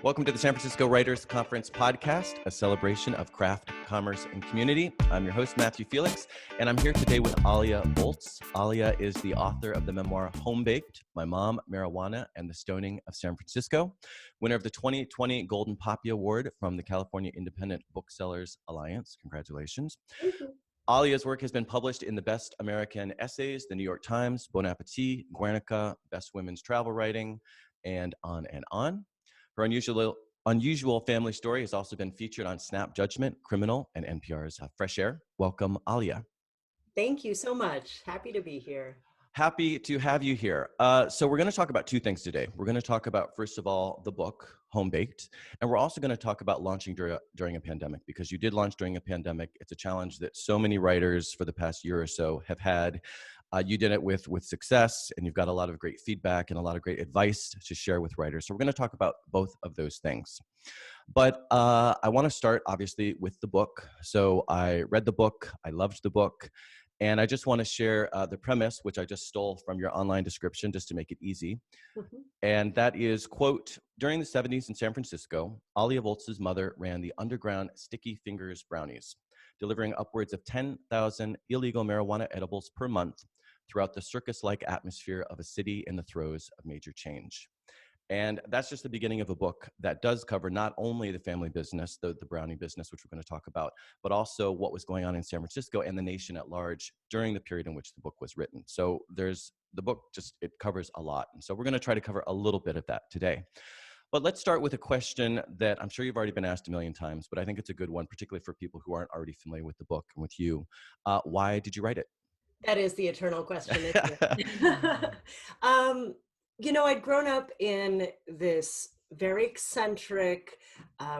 Welcome to the San Francisco Writers Conference podcast, a celebration of craft, commerce, and community. I'm your host, Matthew Felix, and I'm here today with Alia Volz. Alia is the author of the memoir Home Baked, My Mom, Marijuana, and the Stoning of San Francisco, winner of the 2020 Golden Poppy Award from the California Independent Booksellers Alliance. Congratulations. Thank you. Alia's work has been published in the Best American Essays, the New York Times, Bon Appetit, Guernica, Best Women's Travel Writing, and on and on. Her unusual family story has also been featured on Snap Judgment, Criminal, and NPR's Fresh Air. Welcome, Alia. Thank you so much. Happy to be here. Happy to have you here. So we're going to talk about two things today. We're going to talk about, first of all, the book, Home Baked, and we're also going to talk about launching during a pandemic, because you did launch during a pandemic. It's a challenge that so many writers for the past year or so have had. You did it with success, and you've got a lot of great feedback and a lot of great advice to share with writers. So we're going to talk about both of those things. But I want to start, obviously, with the book. So I read the book. I loved the book. And I just want to share the premise, which I just stole from your online description just to make it easy. Mm-hmm. And that is, quote, during the 70s in San Francisco, Alia Volz's mother ran the underground Sticky Fingers Brownies, delivering upwards of 10,000 illegal marijuana edibles per month throughout the circus-like atmosphere of a city in the throes of major change. And that's just the beginning of a book that does cover not only the family business, the brownie business, which we're going to talk about, but also what was going on in San Francisco and the nation at large during the period in which the book was written. So the book it covers a lot. And so we're going to try to cover a little bit of that today. But let's start with a question that I'm sure you've already been asked a million times, but I think it's a good one, particularly for people who aren't already familiar with the book and with you. Why did you write it? That is the eternal question, isn't it? I'd grown up in this very eccentric,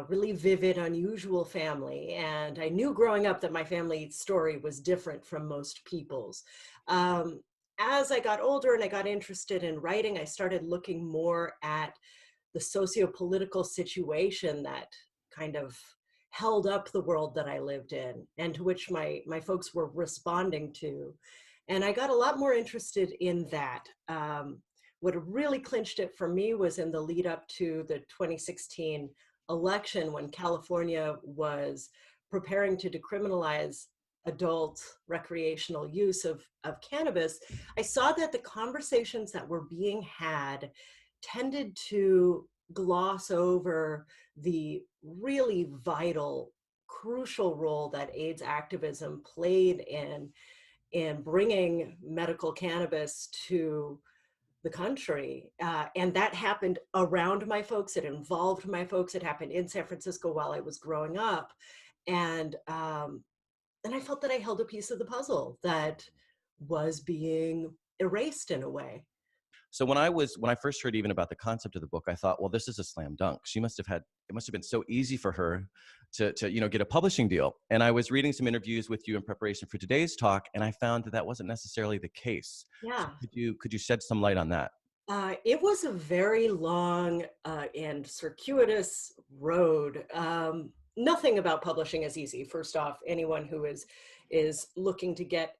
really vivid, unusual family. And I knew growing up that my family story was different from most people's. As I got older and I got interested in writing, I started looking more at the socio-political situation that kind of held up the world that I lived in and to which my folks were responding to. And I got a lot more interested in that. What really clinched it for me was in the lead up to the 2016 election, when California was preparing to decriminalize adult recreational use of cannabis. I saw that the conversations that were being had tended to gloss over the really vital, crucial role that AIDS activism played in bringing medical cannabis to the country. And that happened around my folks. It involved my folks. It happened in San Francisco while I was growing up. And I felt that I held a piece of the puzzle that was being erased in a way. So when I first heard even about the concept of the book, I thought, well, this is a slam dunk. It must have been so easy for her to get a publishing deal. And I was reading some interviews with you in preparation for today's talk, and I found that wasn't necessarily the case. Yeah. So could you shed some light on that? It was a very long and circuitous road. Nothing about publishing is easy. First off, anyone who is looking to get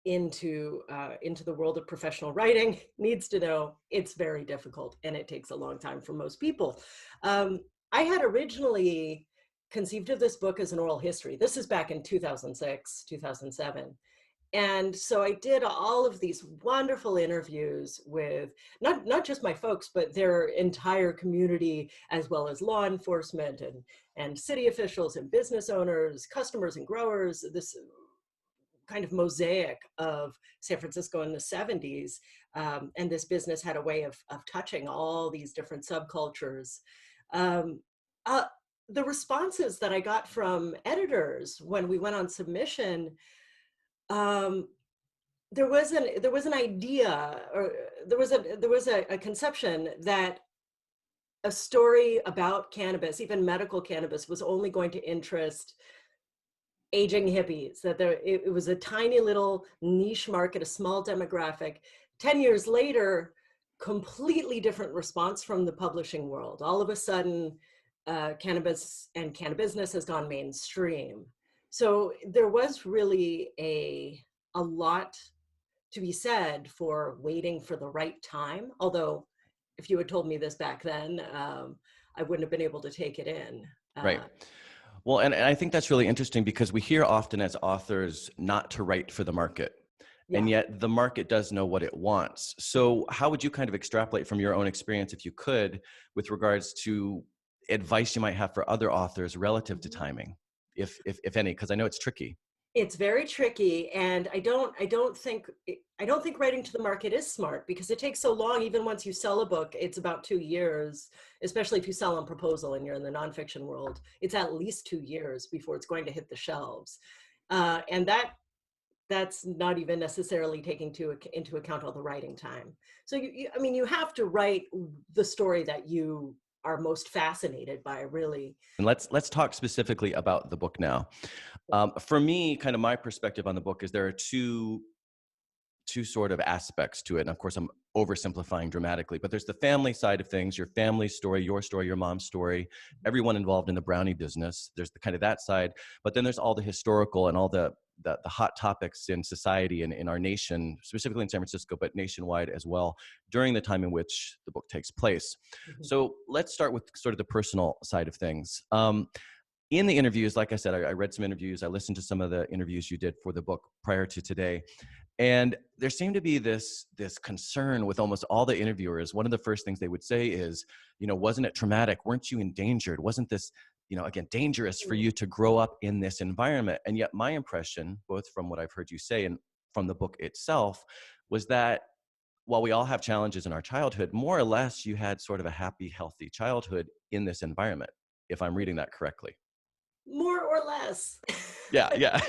into the world of professional writing needs to know it's very difficult and it takes a long time for most people. I had originally conceived of this book as an oral history. This is back in 2006, 2007. And so I did all of these wonderful interviews with not just my folks, but their entire community, as well as law enforcement and city officials and business owners, customers and growers, this kind of mosaic of San Francisco in the 70s. And this business had a way of touching all these different subcultures. The responses that I got from editors when we went on submission, there was an idea, or there was a conception that a story about cannabis, even medical cannabis, was only going to interest aging hippies, that it was a tiny little niche market, a small demographic. 10 years later, completely different response from the publishing world. All of a sudden, cannabis and cannabis has gone mainstream. So there was really a lot to be said for waiting for the right time. Although, if you had told me this back then, I wouldn't have been able to take it in. Right. Well, and I think that's really interesting because we hear often as authors not to write for the market. And Yeah. yet the market does know what it wants. So how would you kind of extrapolate from your own experience, if you could, with regards to advice you might have for other authors relative to timing, if any, because I know it's tricky. It's very tricky, and I don't think writing to the market is smart, because it takes so long. Even once you sell a book, it's about 2 years, especially if you sell on proposal and you're in the nonfiction world. It's at least 2 years before it's going to hit the shelves, and that's not even necessarily taking into account all the writing time. So I mean, you have to write the story that you are most fascinated by, really. And let's talk specifically about the book now. For me, kind of my perspective on the book is there are two sort of aspects to it. And of course, I'm oversimplifying dramatically, but there's the family side of things, your family's story, your mom's story, everyone involved in the brownie business. There's the kind of that side, but then there's all the historical and all the hot topics in society and in our nation, specifically in San Francisco, but nationwide as well, during the time in which the book takes place. Mhm. So let's start with sort of the personal side of things. In the interviews, like I said, I read some interviews. I listened to some of the interviews you did for the book prior to today. And there seemed to be this concern with almost all the interviewers. One of the first things they would say is, wasn't it traumatic? Weren't you endangered? Wasn't this, again, dangerous for you to grow up in this environment? And yet my impression, both from what I've heard you say and from the book itself, was that while we all have challenges in our childhood, more or less you had sort of a happy, healthy childhood in this environment, if I'm reading that correctly. More or less. Yeah, yeah.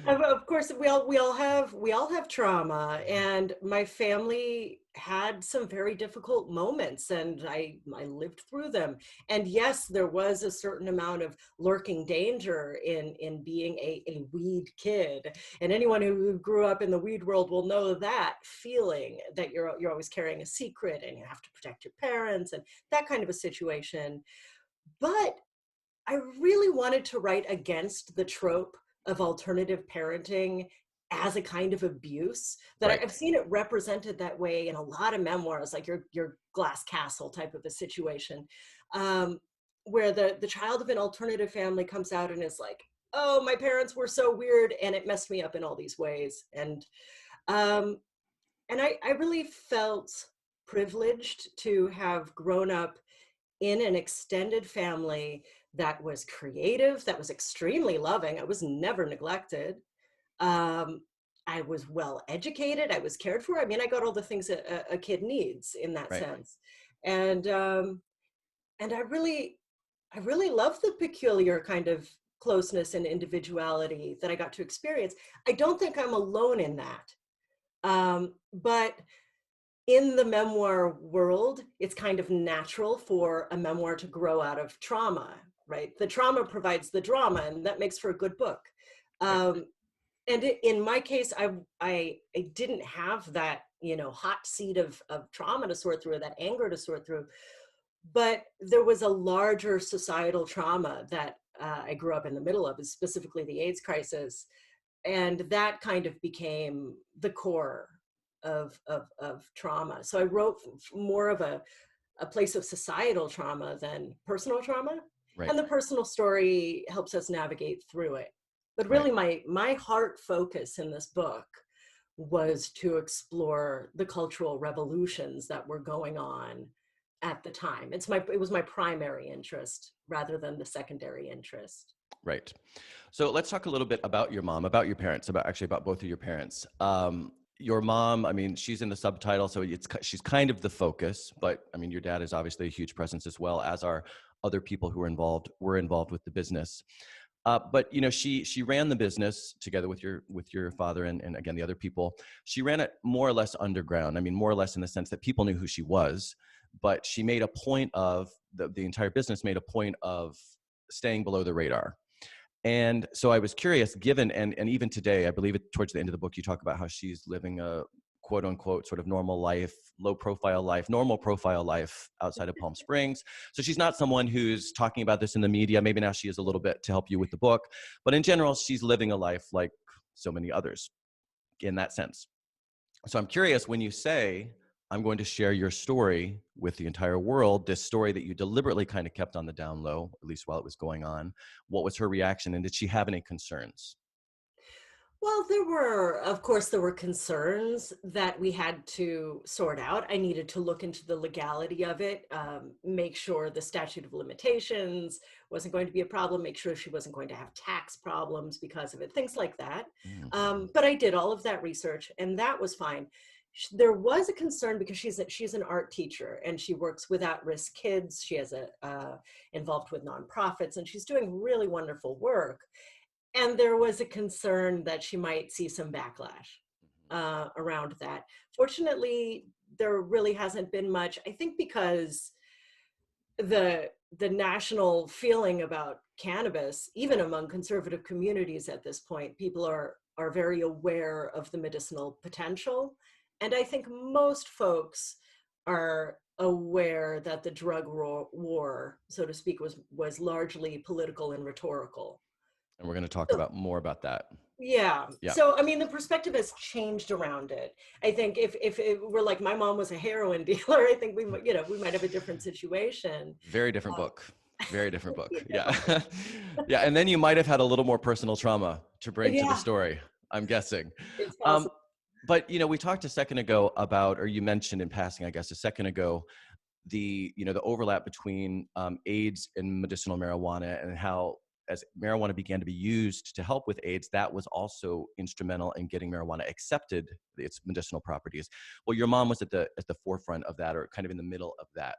Of course, we all have trauma, and my family had some very difficult moments, and I lived through them. And yes, there was a certain amount of lurking danger in being a weed kid. And anyone who grew up in the weed world will know that feeling, that you're always carrying a secret and you have to protect your parents and that kind of a situation. But I really wanted to write against the trope of alternative parenting as a kind of abuse, that Right. I've seen it represented that way in a lot of memoirs, like your Glass Castle type of a situation, um, where the child of an alternative family comes out and is like, oh, my parents were so weird and it messed me up in all these ways. Um, and I really felt privileged to have grown up in an extended family that was creative, that was extremely loving. I was never neglected. Um, I was well educated. I was cared for. I mean, I got all the things a kid needs in that Right. sense. And I really love the peculiar kind of closeness and individuality that I got to experience. I don't think I'm alone in that. But in the memoir world, it's kind of natural for a memoir to grow out of trauma, right? The trauma provides the drama, and that makes for a good book. Right. Um, and in my case, I didn't have that, hot seat of trauma to sort through, that anger to sort through, but there was a larger societal trauma that I grew up in the middle of, specifically the AIDS crisis, and that kind of became the core of trauma. So I wrote more of a place of societal trauma than personal trauma, Right. and the personal story helps us navigate through it. But Right. really, my heart focus in this book was to explore the cultural revolutions that were going on at the time. It was my primary interest rather than the secondary interest. Right. So let's talk a little bit about your mom, about your parents, about both of your parents. Your mom, I mean, she's in the subtitle, so she's kind of the focus, but I mean, your dad is obviously a huge presence as well, as are other people who were involved with the business. But she ran the business together with your father and again the other people. She ran it more or less underground. I mean, more or less in the sense that people knew who she was, but she made a point of the entire business made a point of staying below the radar. And so I was curious, given, and even today, I believe towards the end of the book, you talk about how she's living a quote unquote sort of normal life, normal profile life outside of Palm Springs. So she's not someone who's talking about this in the media. Maybe now she is a little bit to help you with the book, but in general, she's living a life like so many others in that sense. So I'm curious, when you say I'm going to share your story with the entire world, this story that you deliberately kind of kept on the down low, at least while it was going on. What was her reaction, and did she have any concerns? Well, of course, there were concerns that we had to sort out. I needed to look into the legality of it, make sure the statute of limitations wasn't going to be a problem, make sure she wasn't going to have tax problems because of it, things like that. Mm. But I did all of that research, and that was fine. There was a concern because she's an art teacher and she works with at-risk kids. She has involved with nonprofits, and she's doing really wonderful work. And there was a concern that she might see some backlash around that. Fortunately, there really hasn't been much, I think, because the national feeling about cannabis, even among conservative communities at this point, people are very aware of the medicinal potential. And I think most folks are aware that the drug war, so to speak, was largely political and rhetorical. And we're going to talk about more about that. Yeah. Yeah. So, I mean, the perspective has changed around it. I think if it were like my mom was a heroin dealer, I think we might have a different situation. Very different book. Very different book. Yeah. Yeah. Yeah. And then you might have had a little more personal trauma to bring to the Yeah, story, I'm guessing. it's Um, possible. but, we talked a second ago about, or you mentioned in passing, I guess, a second ago, the overlap between AIDS and medicinal marijuana, and how as marijuana began to be used to help with AIDS, that was also instrumental in getting marijuana accepted, its medicinal properties. Well, your mom was at the forefront of that, or kind of in the middle of that.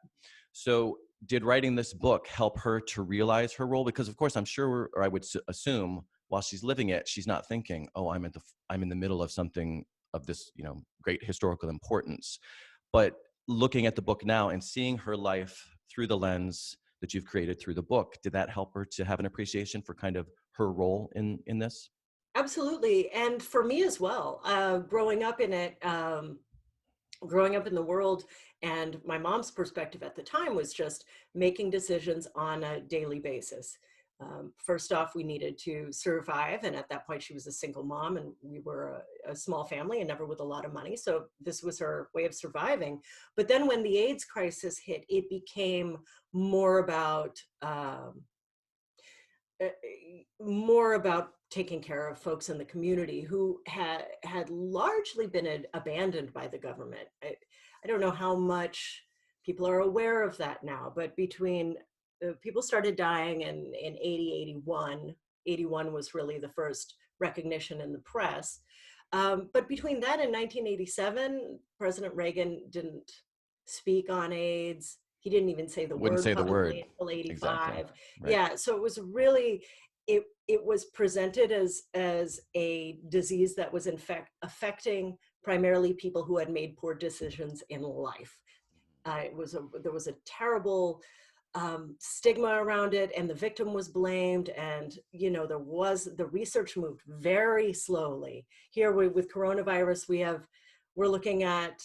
So did writing this book help her to realize her role? Because of course, I'm sure, or I would assume, while she's living it, she's not thinking, oh, I'm in the middle of something of this, great historical importance. But looking at the book now and seeing her life through the lens that you've created through the book, did that help her to have an appreciation for kind of her role in this? Absolutely. And for me as well, growing up in it, growing up in the world, and my mom's perspective at the time was just making decisions on a daily basis. First off, we needed to survive, and at that point she was a single mom, and we were a small family and never with a lot of money, so this was her way of surviving. But then when the AIDS crisis hit, it became more about uh, taking care of folks in the community who had largely been abandoned by the government. I don't know how much people are aware of that now, but between people started dying in 80, 81. 81 was really the first recognition in the press. But between that and 1987, President Reagan didn't speak on AIDS. He didn't even say the Wouldn't word say the word. publicly until 85. Exactly. Right. Yeah, so it was really, it was presented as a disease that was in fact affecting primarily people who had made poor decisions in life. There was a terrible stigma around it, and the victim was blamed, and the research moved very slowly. Here with coronavirus, we're looking at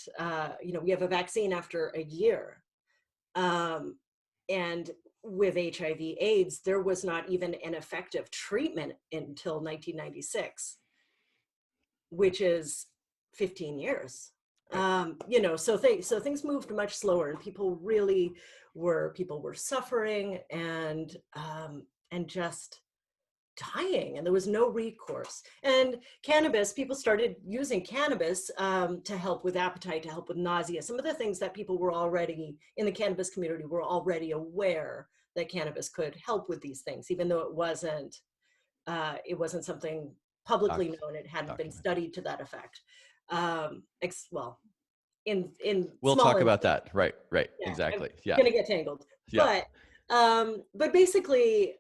we have a vaccine after a year, and with HIV/AIDS, there was not even an effective treatment until 1996, which is 15 years. So things moved much slower, and people were suffering and just dying, and there was no recourse. And cannabis, people started using cannabis to help with appetite, to help with nausea, some of the things that people were already in the cannabis community were already aware that cannabis could help with these things, even though it wasn't something publicly known. It hadn't been studied to that effect. Well, in We'll smaller talk about that. Right. yeah, Exactly. Yeah. gonna get tangled. Yeah. But basically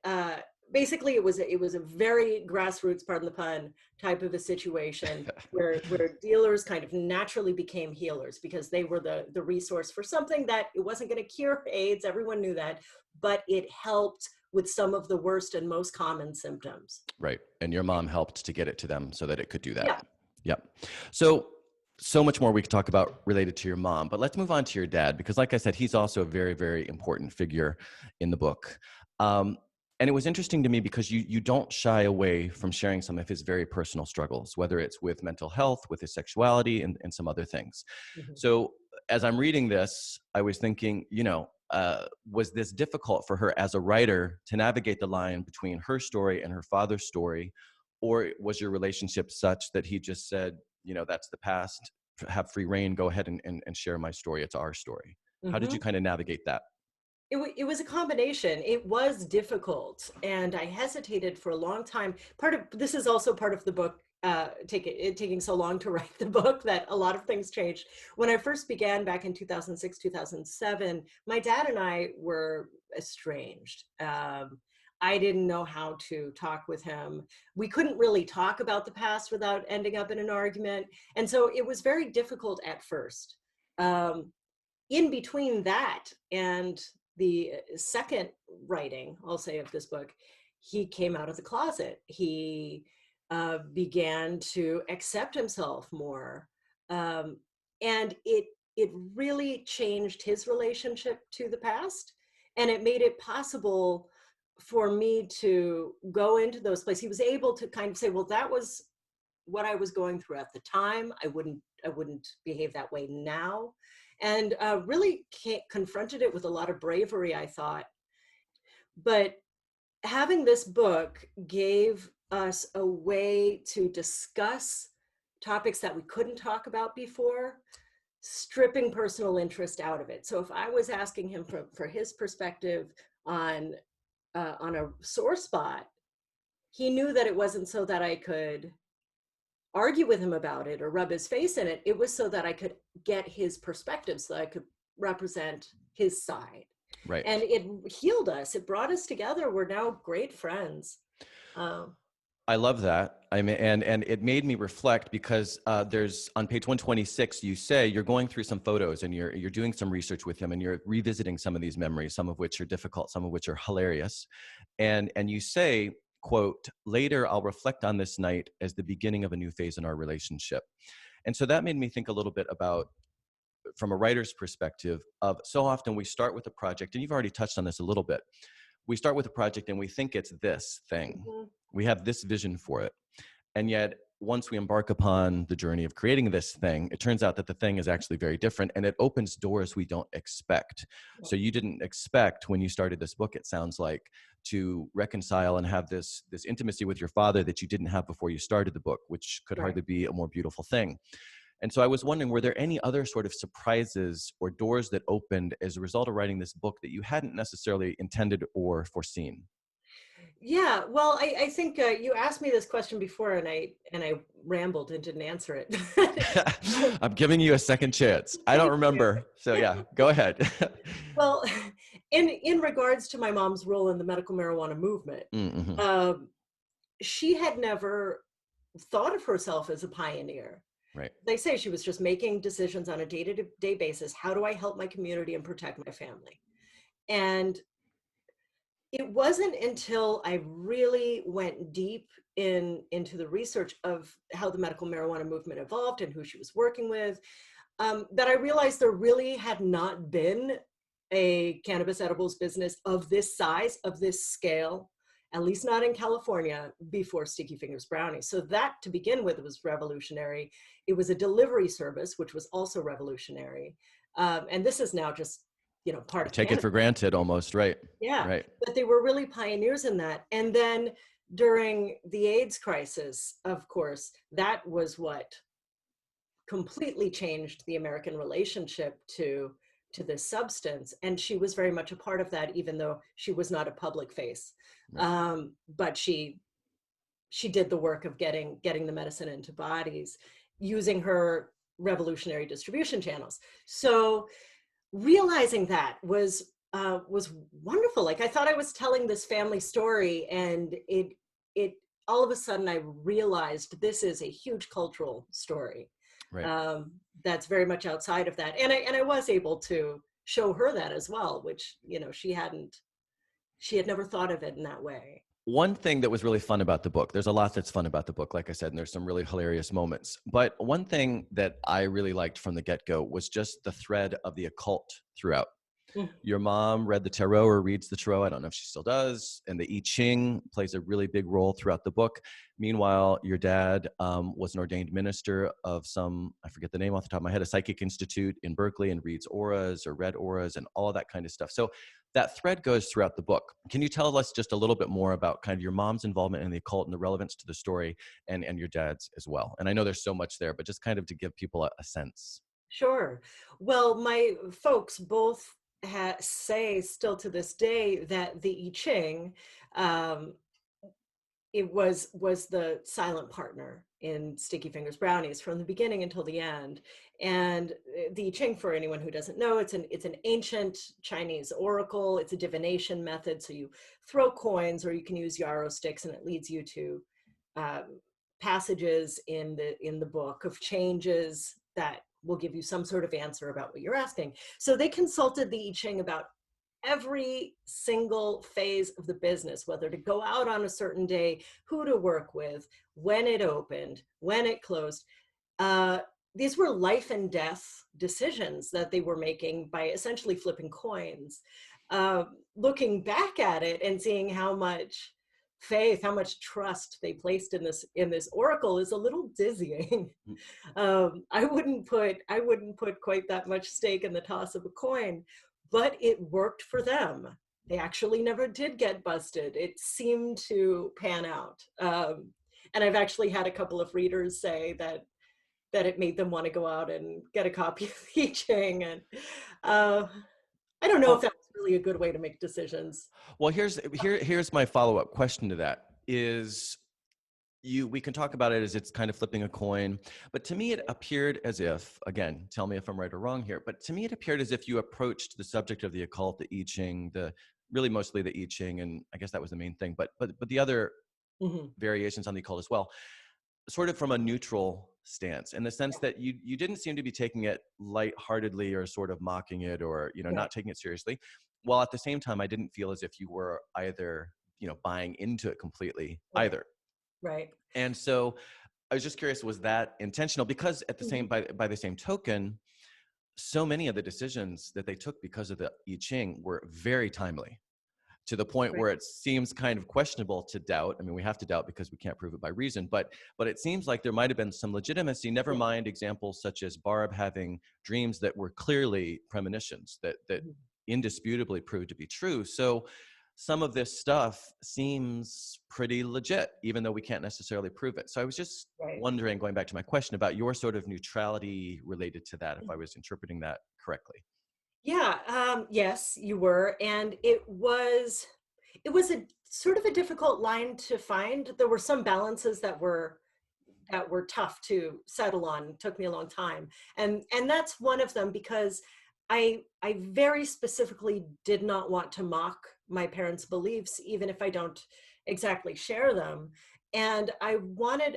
it was a very grassroots, pardon the pun, type of a situation where dealers kind of naturally became healers, because they were the resource for something that it wasn't going to cure AIDS. Everyone knew that, but it helped with some of the worst and most common symptoms. Right. And your mom helped to get it to them so that it could do that. Yeah. Yep. So much more we could talk about related to your mom, but let's move on to your dad, because like I said, he's also a very, very important figure in the book. And it was interesting to me because you don't shy away from sharing some of his very personal struggles, whether it's with mental health, with his sexuality, and some other things. Mm-hmm. So as I'm reading this, I was thinking, was this difficult for her as a writer to navigate the line between her story and her father's story? Or was your relationship such that he just said, that's the past, have free reign, go ahead and share my story. It's our story. How did you kind of navigate that? It was a combination. It was difficult, and I hesitated for a long time. This is also part of the book, taking so long to write the book, that a lot of things changed. When I first began back in 2006, 2007, my dad and I were estranged. I didn't know how to talk with him. We couldn't really talk about the past without ending up in an argument. And so it was very difficult at first. In between that and the second writing, I'll say, of this book, he came out of the closet. He began to accept himself more. And it really changed his relationship to the past. And it made it possible for me to go into those places. He was able to kind of say, well, that was what I was going through at the time. I wouldn't behave that way now. And really confronted it with a lot of bravery, I thought. But having this book gave us a way to discuss topics that we couldn't talk about before, stripping personal interest out of it. So if I was asking him for his perspective on a sore spot, he knew that it wasn't so that I could argue with him about it or rub his face in it. It was so that I could get his perspective, so that I could represent his side. Right. And it healed us. It brought us together. We're now great friends. I love that. I mean, and it made me reflect, because there's, on page 126, you say you're going through some photos and you're doing some research with him, and you're revisiting some of these memories, some of which are difficult, some of which are hilarious. And you say, quote, "Later, I'll reflect on this night as the beginning of a new phase in our relationship." And so that made me think a little bit about, from a writer's perspective, of so often we start with a project, and you've already touched on this a little bit. We start with a project and we think it's this thing. We have this vision for it. And yet, once we embark upon the journey of creating this thing, it turns out that the thing is actually very different, and it opens doors we don't expect. So you didn't expect, when you started this book, it sounds like, to reconcile and have this intimacy with your father that you didn't have before you started the book, which could hardly be a more beautiful thing. And so I was wondering, were there any other sort of surprises or doors that opened as a result of writing this book that you hadn't necessarily intended or foreseen? Yeah, well, I think you asked me this question before, and I rambled and didn't answer it. I'm giving you a second chance. I don't remember. So yeah, go ahead. Well, in regards to my mom's role in the medical marijuana movement, she had never thought of herself as a pioneer. Right. They say she was just making decisions on a day-to-day basis. How do I help my community and protect my family? And it wasn't until I really went deep into the research of how the medical marijuana movement evolved and who she was working with, that I realized there really had not been a cannabis edibles business of this size, of this scale, at least not in California, before Sticky Fingers Brownies. So that, to begin with, was revolutionary. It was a delivery service, which was also revolutionary. And this is now just, part of Take it for granted almost, right? Yeah, right. But they were really pioneers in that. And then during the AIDS crisis, of course, that was what completely changed the American relationship to this substance. And she was very much a part of that, even though she was not a public face. Right. But she did the work of getting the medicine into bodies using her revolutionary distribution channels. So realizing that was wonderful. Like, I thought I was telling this family story, and it all of a sudden I realized this is a huge cultural story. Right. That's very much outside of that. And I was able to show her that as well, which, she had never thought of it in that way. One thing that was really fun about the book, there's a lot that's fun about the book, like I said, and there's some really hilarious moments. But one thing that I really liked from the get-go was just the thread of the occult throughout. Mm. Your mom read the tarot or reads the tarot. I don't know if she still does. And the I Ching plays a really big role throughout the book. Meanwhile, your dad was an ordained minister of some, I forget the name off the top of my head, a psychic institute in Berkeley, and reads auras or read auras and all of that kind of stuff. So that thread goes throughout the book. Can you tell us just a little bit more about kind of your mom's involvement in the occult and the relevance to the story, and your dad's as well? And I know there's so much there, but just kind of to give people a sense. Sure. Well, my folks both say still to this day that the I Ching, um, it was the silent partner in Sticky Fingers Brownies from the beginning until the end. And the I Ching, for anyone who doesn't know, it's an ancient Chinese oracle. It's a divination method. So you throw coins, or you can use yarrow sticks, and it leads you to um, passages in the book of changes that will give you some sort of answer about what you're asking. So they consulted the I Ching about every single phase of the business, whether to go out on a certain day, who to work with, when it opened, when it closed. Uh, these were life and death decisions that they were making by essentially flipping coins. Looking back at it and seeing how much faith, how much trust they placed in this oracle is a little dizzying. I wouldn't put quite that much stake in the toss of a coin, but it worked for them. They actually never did get busted. It seemed to pan out. And I've actually had a couple of readers say that it made them want to go out and get a copy of the I Ching. And uh, I don't know if Well, that's really a good way to make decisions. well, here's my follow-up question to that is, we can talk about it as it's kind of flipping a coin, but to me it appeared as if, again, tell me if I'm right or wrong here, but to me it appeared as if you approached the subject of the occult, the I Ching, the really mostly the I Ching, and I guess that was the main thing, but the other Mhm. variations on the occult as well, sort of from a neutral stance, in the sense that you didn't seem to be taking it lightheartedly or sort of mocking it, or Right, not taking it seriously, while at the same time I didn't feel as if you were either buying into it completely right, either. right. And so I was just curious, was that intentional? Because at the Mhm. same by the same token, so many of the decisions that they took because of the I Ching were very timely, to the point Right. where it seems kind of questionable to doubt. I mean, we have to doubt because we can't prove it by reason, but it seems like there might have been some legitimacy. Never Yeah. mind examples such as Barb having dreams that were clearly premonitions that Mhm. indisputably proved to be true. So some of this stuff seems pretty legit, even though we can't necessarily prove it. So I was just Right. wondering, going back to my question about your sort of neutrality related to that, if I was interpreting that correctly. Yeah, yes, you were, and it was a sort of a difficult line to find. There were some balances that were tough to settle on. Took me a long time, and that's one of them, because I very specifically did not want to mock my parents' beliefs, even if I don't exactly share them. And I wanted,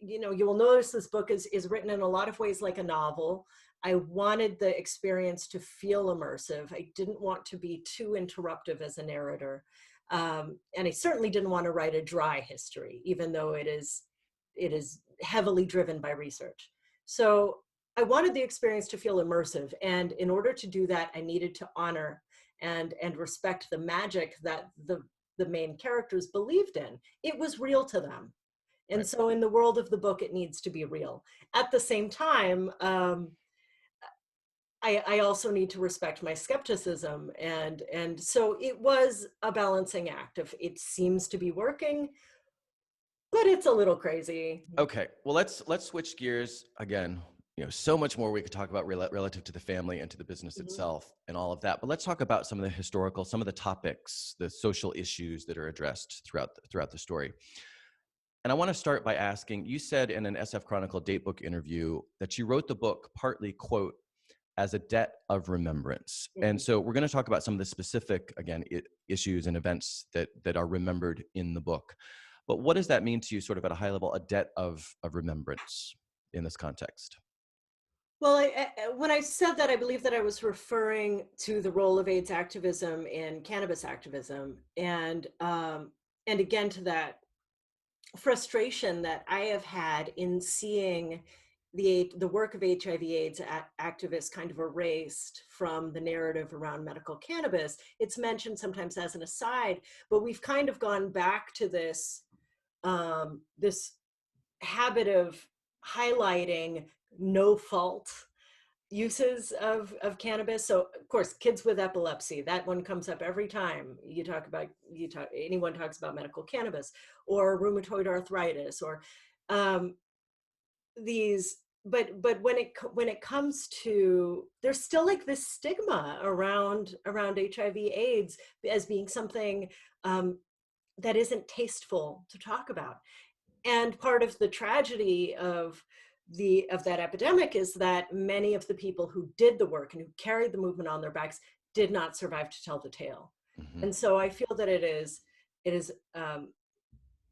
you will notice this book is written in a lot of ways like a novel. I wanted the experience to feel immersive. I didn't want to be too interruptive as a narrator. And I certainly didn't want to write a dry history, even though it is heavily driven by research. So I wanted the experience to feel immersive. And in order to do that, I needed to honor and respect the magic that the main characters believed in. It was real to them. And Right. so in the world of the book, it needs to be real. At the same time, I also need to respect my skepticism, and so it was a balancing act of, it seems to be working, but it's a little crazy. Okay, well, let's switch gears again. So much more we could talk about relative to the family and to the business Mhm. itself and all of that. But let's talk about some of the historical, some of the topics, the social issues that are addressed throughout the story. And I want to start by asking, you said in an SF Chronicle Datebook interview that you wrote the book partly, quote, as a debt of remembrance. And Mhm. so we're going to talk about some of the specific, again, issues and events that are remembered in the book. But what does that mean to you, sort of at a high level, a debt of remembrance in this context? Well, when I said that, I believe that I was referring to the role of AIDS activism and cannabis activism, and again to that frustration that I have had in seeing the work of HIV/AIDS activists kind of erased from the narrative around medical cannabis. It's mentioned sometimes as an aside, but we've kind of gone back to this this habit of highlighting no fault uses of cannabis. So of course, kids with epilepsy, that one comes up every time anyone talks about medical cannabis, or rheumatoid arthritis, or um, these. But when it comes to, there's still like this stigma around HIV/AIDS as being something that isn't tasteful to talk about. And part of the tragedy of that epidemic is that many of the people who did the work and who carried the movement on their backs did not survive to tell the tale. Mm-hmm. And so I feel that it is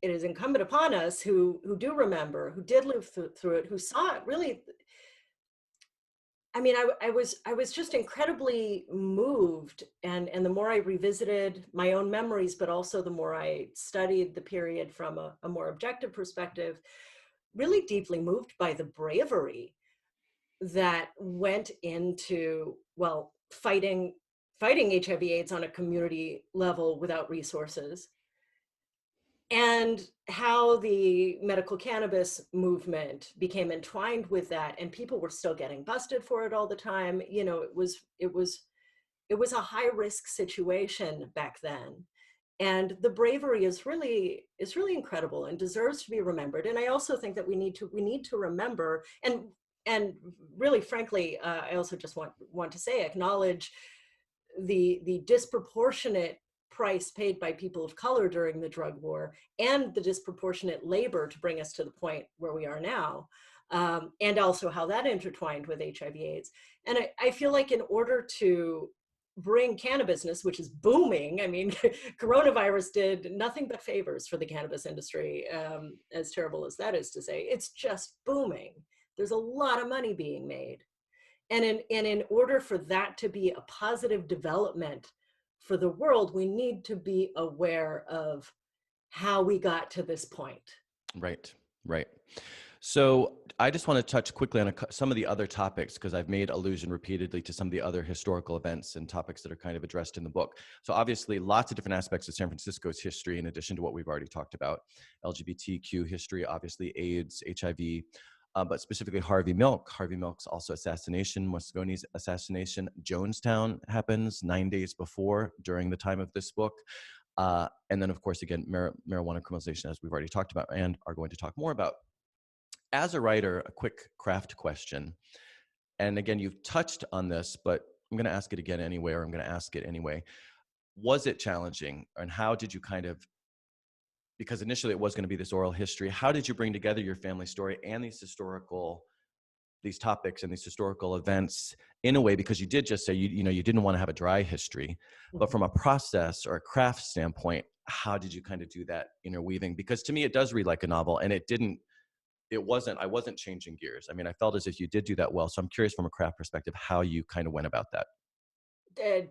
incumbent upon us who do remember, who did live through it, who saw it really. I mean, I was just incredibly moved, and the more I revisited my own memories, but also the more I studied the period from a more objective perspective, really deeply moved by the bravery that went into, well, fighting HIV/AIDS on a community level without resources, and how the medical cannabis movement became entwined with that, and people were still getting busted for it all the time. You know, it was a high risk situation back then, and the bravery is really incredible and deserves to be remembered. And I also think that we need to remember, and really frankly, I also just want to say, acknowledge the disproportionate price paid by people of color during the drug war, and the disproportionate labor to bring us to the point where we are now, and also how that intertwined with HIV/AIDS. And I feel like in order to bring cannabis, which is booming, I mean, coronavirus did nothing but favors for the cannabis industry, as terrible as that is to say. It's just booming. There's a lot of money being made. And in order for that to be a positive development for the world, we need to be aware of how we got to this point. Right, right. So I just want to touch quickly on some of the other topics, because I've made allusion repeatedly to some of the other historical events and topics that are kind of addressed in the book. So obviously lots of different aspects of San Francisco's history, in addition to what we've already talked about: LGBTQ history, obviously AIDS, HIV, but specifically Harvey Milk. Harvey Milk's also assassination, Moscone's assassination. Jonestown happens 9 days before, during the time of this book. And then, of course, again, marijuana criminalization, as we've already talked about and are going to talk more about. As a writer, a quick craft question. And again, you've touched on this, but I'm going to ask it again anyway, or I'm going to ask it anyway. Was it challenging? And how did you kind of, because initially it was going to be this oral history, how did you bring together your family story and these topics and these historical events in a way, because you did just say, you know, you didn't want to have a dry history, but from a process or a craft standpoint, how did you kind of do that interweaving? Because to me, it does read like a novel, and I wasn't changing gears. I mean, I felt as if you did do that well. So I'm curious from a craft perspective, how you kind of went about that.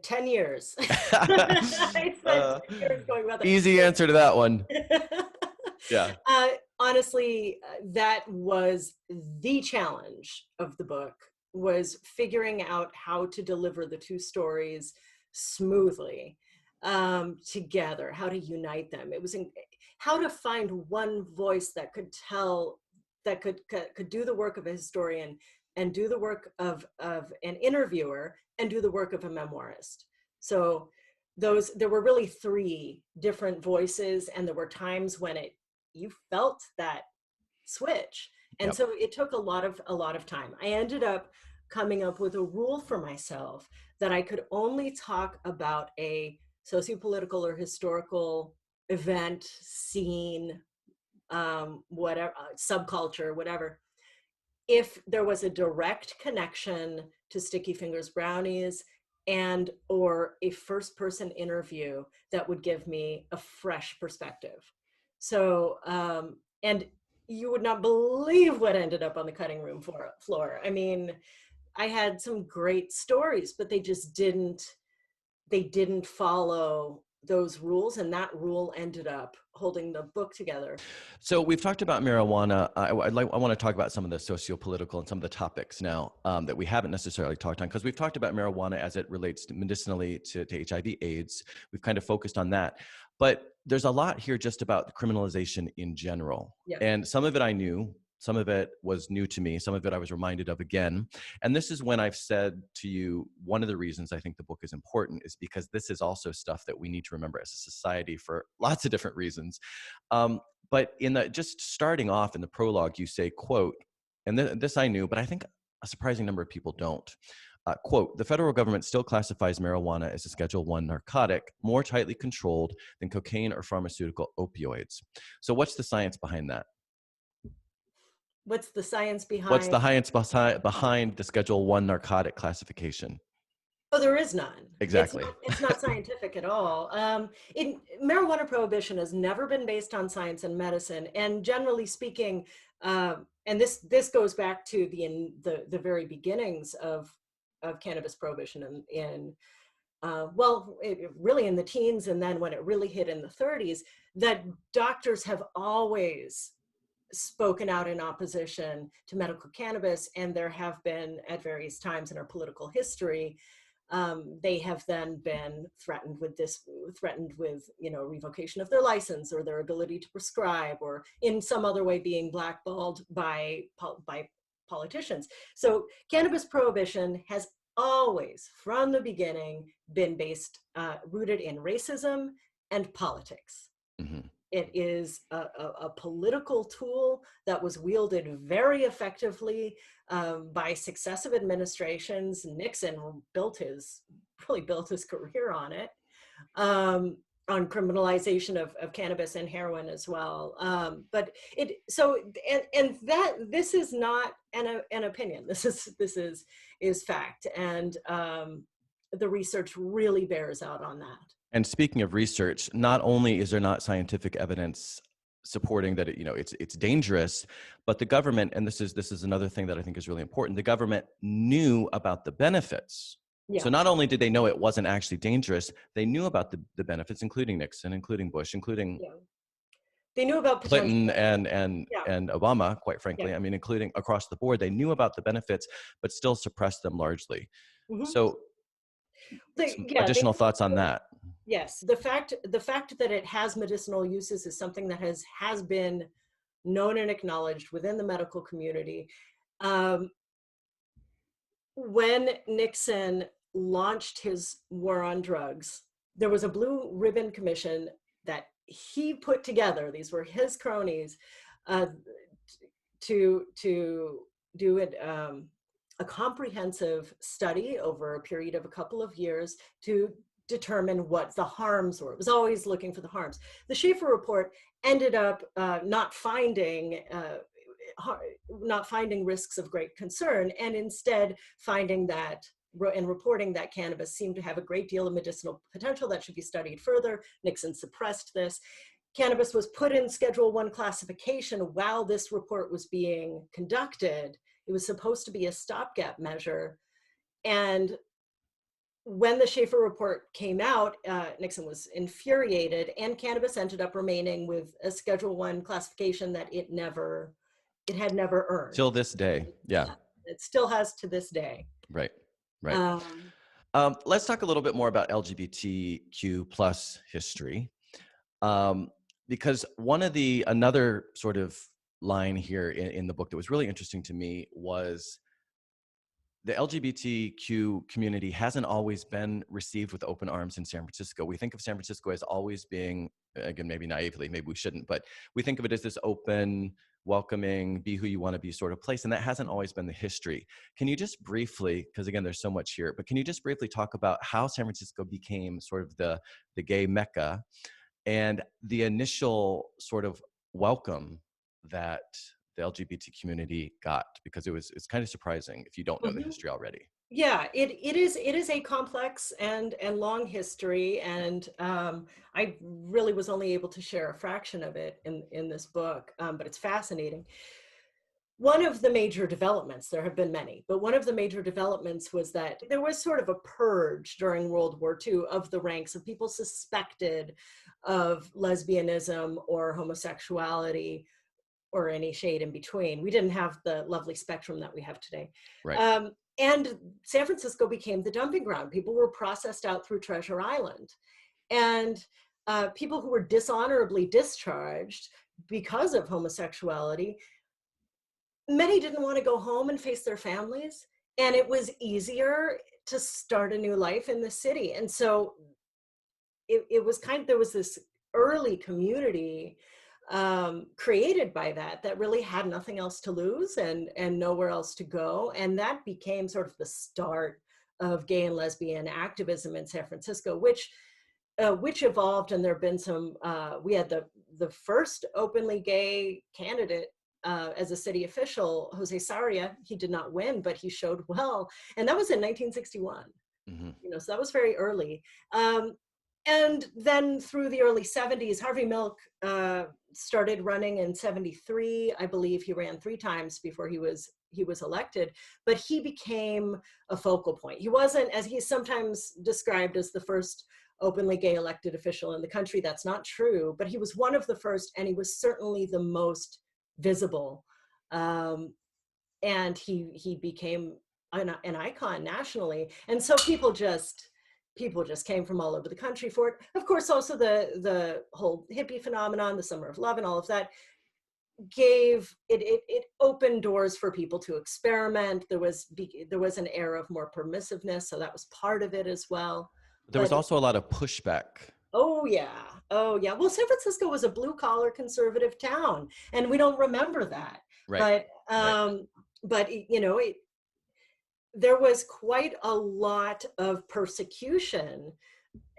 10 years. I spent 10 years going about that. Easy answer to that one. Yeah. Honestly, that was the challenge of the book, was figuring out how to deliver the two stories smoothly together, how to unite them. It was how to find one voice that could tell, that could do the work of a historian, and do the work of an interviewer, and do the work of a memoirist. So there were really three different voices, and there were times when you felt that switch. And Yep. so it took a lot of time. I ended up coming up with a rule for myself that I could only talk about a sociopolitical or historical event, scene, whatever, subculture, whatever, if there was a direct connection to Sticky Fingers Brownies, and or a first person interview that would give me a fresh perspective. So, and you would not believe what ended up on the cutting room floor. I mean, I had some great stories, but they didn't follow those rules, and that rule ended up holding the book together. So we've talked about marijuana. I want to talk about some of the socio-political and some of the topics now that we haven't necessarily talked on, because we've talked about marijuana as it relates to medicinally to HIV/AIDS. We've kind of focused on that, but there's a lot here just about criminalization in general. Yeah. And some of it I knew, some of it was new to me, some of it I was reminded of again. And this is when I've said to you, one of the reasons I think the book is important is because this is also stuff that we need to remember as a society for lots of different reasons. But in the just starting off in the prologue, you say, quote, and this I knew, but I think a surprising number of people don't. Quote, the federal government still classifies marijuana as a Schedule I narcotic, more tightly controlled than cocaine or pharmaceutical opioids. So what's the science behind that? What's the science What's behind? the science behind the Schedule I narcotic classification? Oh, there is none. Exactly. It's not scientific at all. Marijuana prohibition has never been based on science and medicine, and generally speaking, and this goes back to the very beginnings of cannabis prohibition really in the teens, and then when it really hit in the 30s, that doctors have always spoken out in opposition to medical cannabis, and there have been at various times in our political history, they have then been threatened with revocation of their license or their ability to prescribe, or in some other way being blackballed by politicians. So cannabis prohibition has always, from the beginning, been rooted in racism and politics. Mm-hmm. It is a political tool that was wielded very effectively by successive administrations. Nixon really built his career on it, on criminalization of cannabis and heroin as well. This is not an opinion. This is fact, and the research really bears out on that. And speaking of research, not only is there not scientific evidence supporting that it's dangerous, but the government, and this is another thing that I think is really important, the government knew about the benefits. Yeah. So not only did they know it wasn't actually dangerous, they knew about the benefits, including Nixon, including Bush, including they knew about Clinton and Obama, quite frankly. I mean, including across the board, they knew about the benefits, but still suppressed them largely. Mm-hmm. So additional thoughts on that. Yes, the fact that it has medicinal uses is something that has been known and acknowledged within the medical community. When Nixon launched his war on drugs, there was a blue ribbon commission that he put together. These were his cronies to do it. A comprehensive study over a period of a couple of years to determine what the harms were. It was always looking for the harms. The Schaefer report ended up not finding risks of great concern, and instead finding that and reporting that cannabis seemed to have a great deal of medicinal potential that should be studied further. Nixon suppressed this. Cannabis was put in Schedule I classification while this report was being conducted. It was supposed to be a stopgap measure. And when the Schaefer report came out, Nixon was infuriated, and cannabis ended up remaining with a Schedule I classification that it had never earned. Till this day, yeah. It still has to this day. Right. Let's talk a little bit more about LGBTQ plus history. Because another sort of line here in the book that was really interesting to me was the LGBTQ community hasn't always been received with open arms in San Francisco. We think of San Francisco as always being, again, maybe naively, maybe we shouldn't, but we think of it as this open, welcoming, be who you want to be sort of place. And that hasn't always been the history. Can you just briefly, because again, there's so much here, but can you just briefly talk about how San Francisco became sort of the gay Mecca and the initial sort of welcome that the LGBT community got, because it's kind of surprising if you don't know the history already. Yeah, it is a complex and long history, and I really was only able to share a fraction of it in this book, but it's fascinating. one of the major developments, there have been many, but one of the major developments was that there was sort of a purge during World War II of the ranks of people suspected of lesbianism or homosexuality or any shade in between. We didn't have the lovely spectrum that we have today. Right. And San Francisco became the dumping ground. People were processed out through Treasure Island. And people who were dishonorably discharged because of homosexuality, many didn't want to go home and face their families. And it was easier to start a new life in the city. And so it was there was this early community created by that really had nothing else to lose and nowhere else to go. And that became sort of the start of gay and lesbian activism in San Francisco, which evolved. And there have been some, we had the first openly gay candidate as a city official, Jose Sarria. He did not win, but he showed well. And that was in 1961. Mm-hmm. So that was very early. And then through the early 70s, Harvey Milk started running in 73. I believe he ran 3 times before he was elected, but he became a focal point. He wasn't, as he's sometimes described, as the first openly gay elected official in the country. That's not true, but he was one of the first, and he was certainly the most visible. And he became an icon nationally. And so people just came from all over the country for it. Of course, also the whole hippie phenomenon, the Summer of Love and all of that gave it opened doors for people to experiment. There was an era of more permissiveness, so that was part of it as well. There was also a lot of pushback. Oh yeah. Well, San Francisco was a blue collar conservative town, and we don't remember that. Right. But there was quite a lot of persecution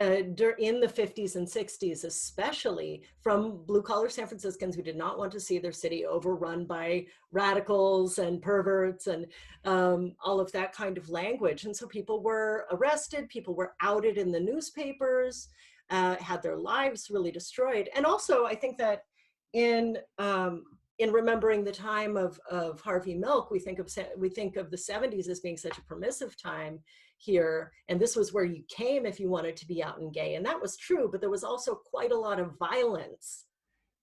in the 50s and 60s, especially from blue-collar San Franciscans who did not want to see their city overrun by radicals and perverts and all of that kind of language. And so people were arrested, people were outed in the newspapers, had their lives really destroyed. And also, I think that in remembering the time of Harvey Milk, we think of the 70s as being such a permissive time here, and this was where you came if you wanted to be out and gay, and that was true. But there was also quite a lot of violence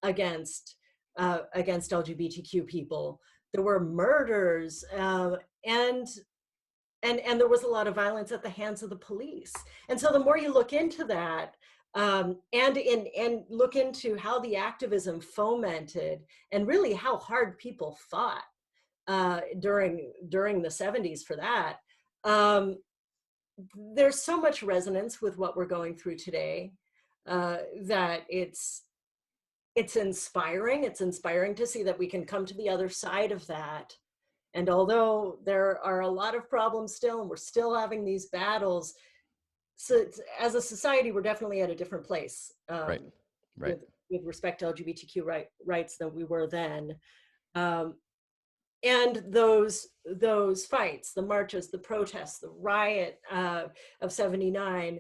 against LGBTQ people. There were murders, and there was a lot of violence at the hands of the police. And so the more you look into that, and look into how the activism fomented and really how hard people fought during the 70s for that, there's so much resonance with what we're going through today that it's inspiring. It's inspiring to see that we can come to the other side of that. And although there are a lot of problems still, and we're still having these battles, so as a society, we're definitely at a different place Right. With respect to LGBTQ rights than we were then. And those fights, the marches, the protests, the riot of 79,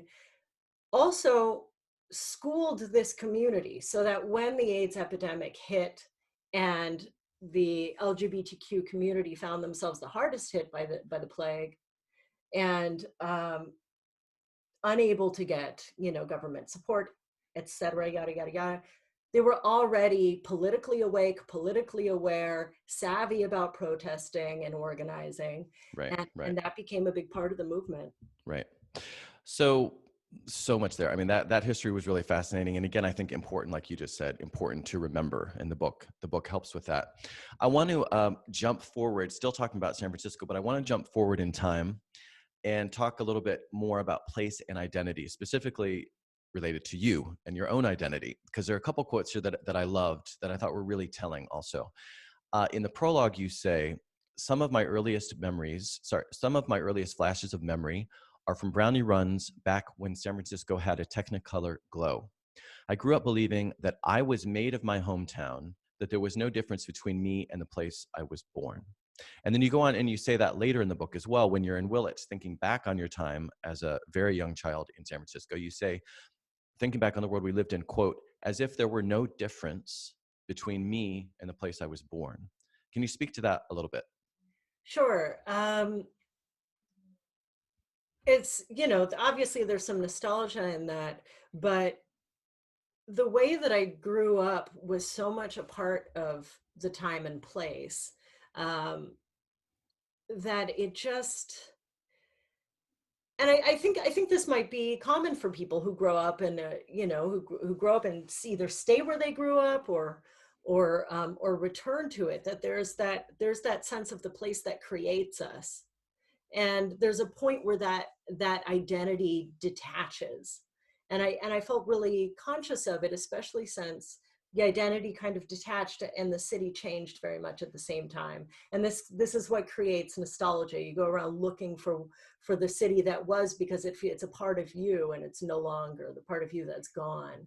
also schooled this community so that when the AIDS epidemic hit and the LGBTQ community found themselves the hardest hit by the plague, and unable to get, government support, et cetera, yada, yada, yada. They were already politically awake, politically aware, savvy about protesting and organizing. Right. And that became a big part of the movement. Right. So much there. I mean, that history was really fascinating. And again, I think important, like you just said, important to remember in the book. The book helps with that. I want to jump forward, still talking about San Francisco, but I want to jump forward in time and talk a little bit more about place and identity, specifically related to you and your own identity, because there are a couple quotes here that I loved that I thought were really telling also. In the prologue, you say, some of my earliest flashes of memory are from brownie runs back when San Francisco had a Technicolor glow. I grew up believing that I was made of my hometown, that there was no difference between me and the place I was born. And then you go on and you say that later in the book as well, when you're in Willits, thinking back on your time as a very young child in San Francisco, you say, thinking back on the world we lived in, quote, as if there were no difference between me and the place I was born. Can you speak to that a little bit? Sure. It's, obviously there's some nostalgia in that, but the way that I grew up was so much a part of the time and place, um, that it just, and I think this might be common for people who grow up and who grow up and either stay where they grew up or return to it. That there's that sense of the place that creates us, and there's a point where that identity detaches, and I felt really conscious of it, especially since the identity kind of detached and the city changed very much at the same time. And this is what creates nostalgia. You go around looking for the city that was, because it's a part of you, and it's no longer the part of you that's gone.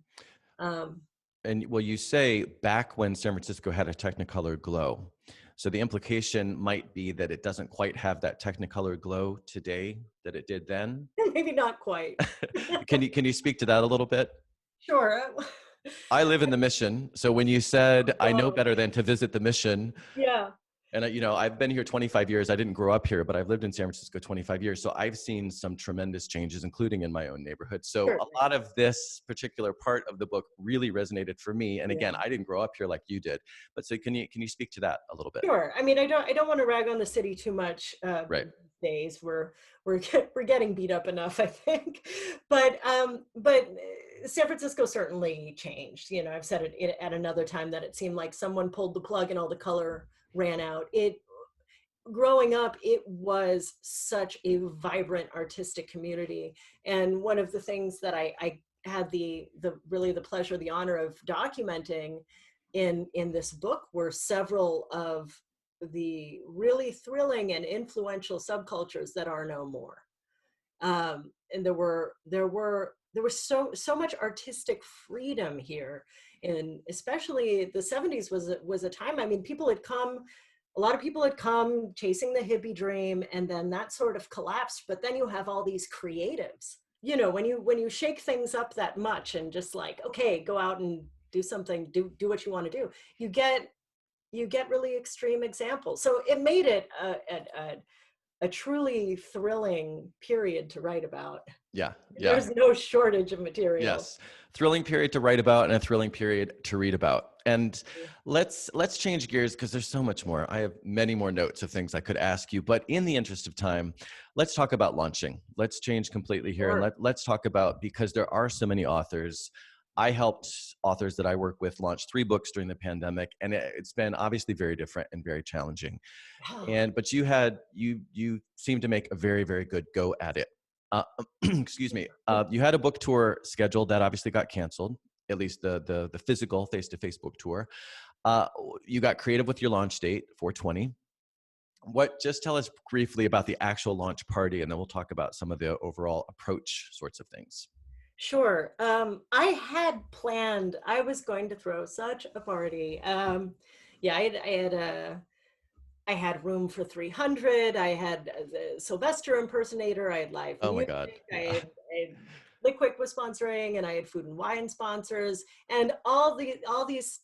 um, And well, you say back when San Francisco had a Technicolor glow. So the implication might be that it doesn't quite have that Technicolor glow today that it did then. Maybe not quite. Can you speak to that a little bit? Sure. I live in the Mission, so when you said I know Oh, better than to visit the Mission, yeah. and I've been here 25 years. I didn't grow up here, but I've lived in San Francisco 25 years. So I've seen some tremendous changes, including in my own neighborhood. So Sure. a lot of this particular part of the book really resonated for me. And again, Yeah. I didn't grow up here like you did. But so can you speak to that a little bit? Sure. I mean, I don't want to rag on the city too much. Right. These days we're getting beat up enough, I think. But San Francisco certainly changed. I've said it at another time that it seemed like someone pulled the plug and all the color ran out. It Growing up, it was such a vibrant artistic community, and one of the things that I had the really the pleasure, the honor of documenting in this book were several of the really thrilling and influential subcultures that are no more. And there was so much artistic freedom here, and especially the 70s was a time. I mean, a lot of people had come chasing the hippie dream, and then that sort of collapsed. But then you have all these creatives. When you shake things up that much and just like, okay, go out and do something, do what you want to do, you get really extreme examples. So it made it a truly thrilling period to write about. Yeah. Yeah. There's no shortage of material. Yes. Thrilling period to write about and a thrilling period to read about. And let's change gears because there's so much more. I have many more notes of things I could ask you, but in the interest of time, let's talk about launching. Let's change completely here. Sure. And let's talk about, because there are so many authors. I helped authors that I work with launch 3 books during the pandemic, and it's been obviously very different and very challenging. Wow. But you seem to make a very, very good go at it. Uh, excuse me. You had a book tour scheduled that obviously got canceled, at least the physical face-to-face book tour. You got creative with your launch date, 4/20. Just tell us briefly about the actual launch party, and then we'll talk about some of the overall approach sorts of things. Sure. I had planned, I was going to throw such a party. Yeah, I had room for 300. I had the Sylvester impersonator. I had live Oh my music. God. I Yeah. had Liquid was sponsoring, and I had food and wine sponsors, and all these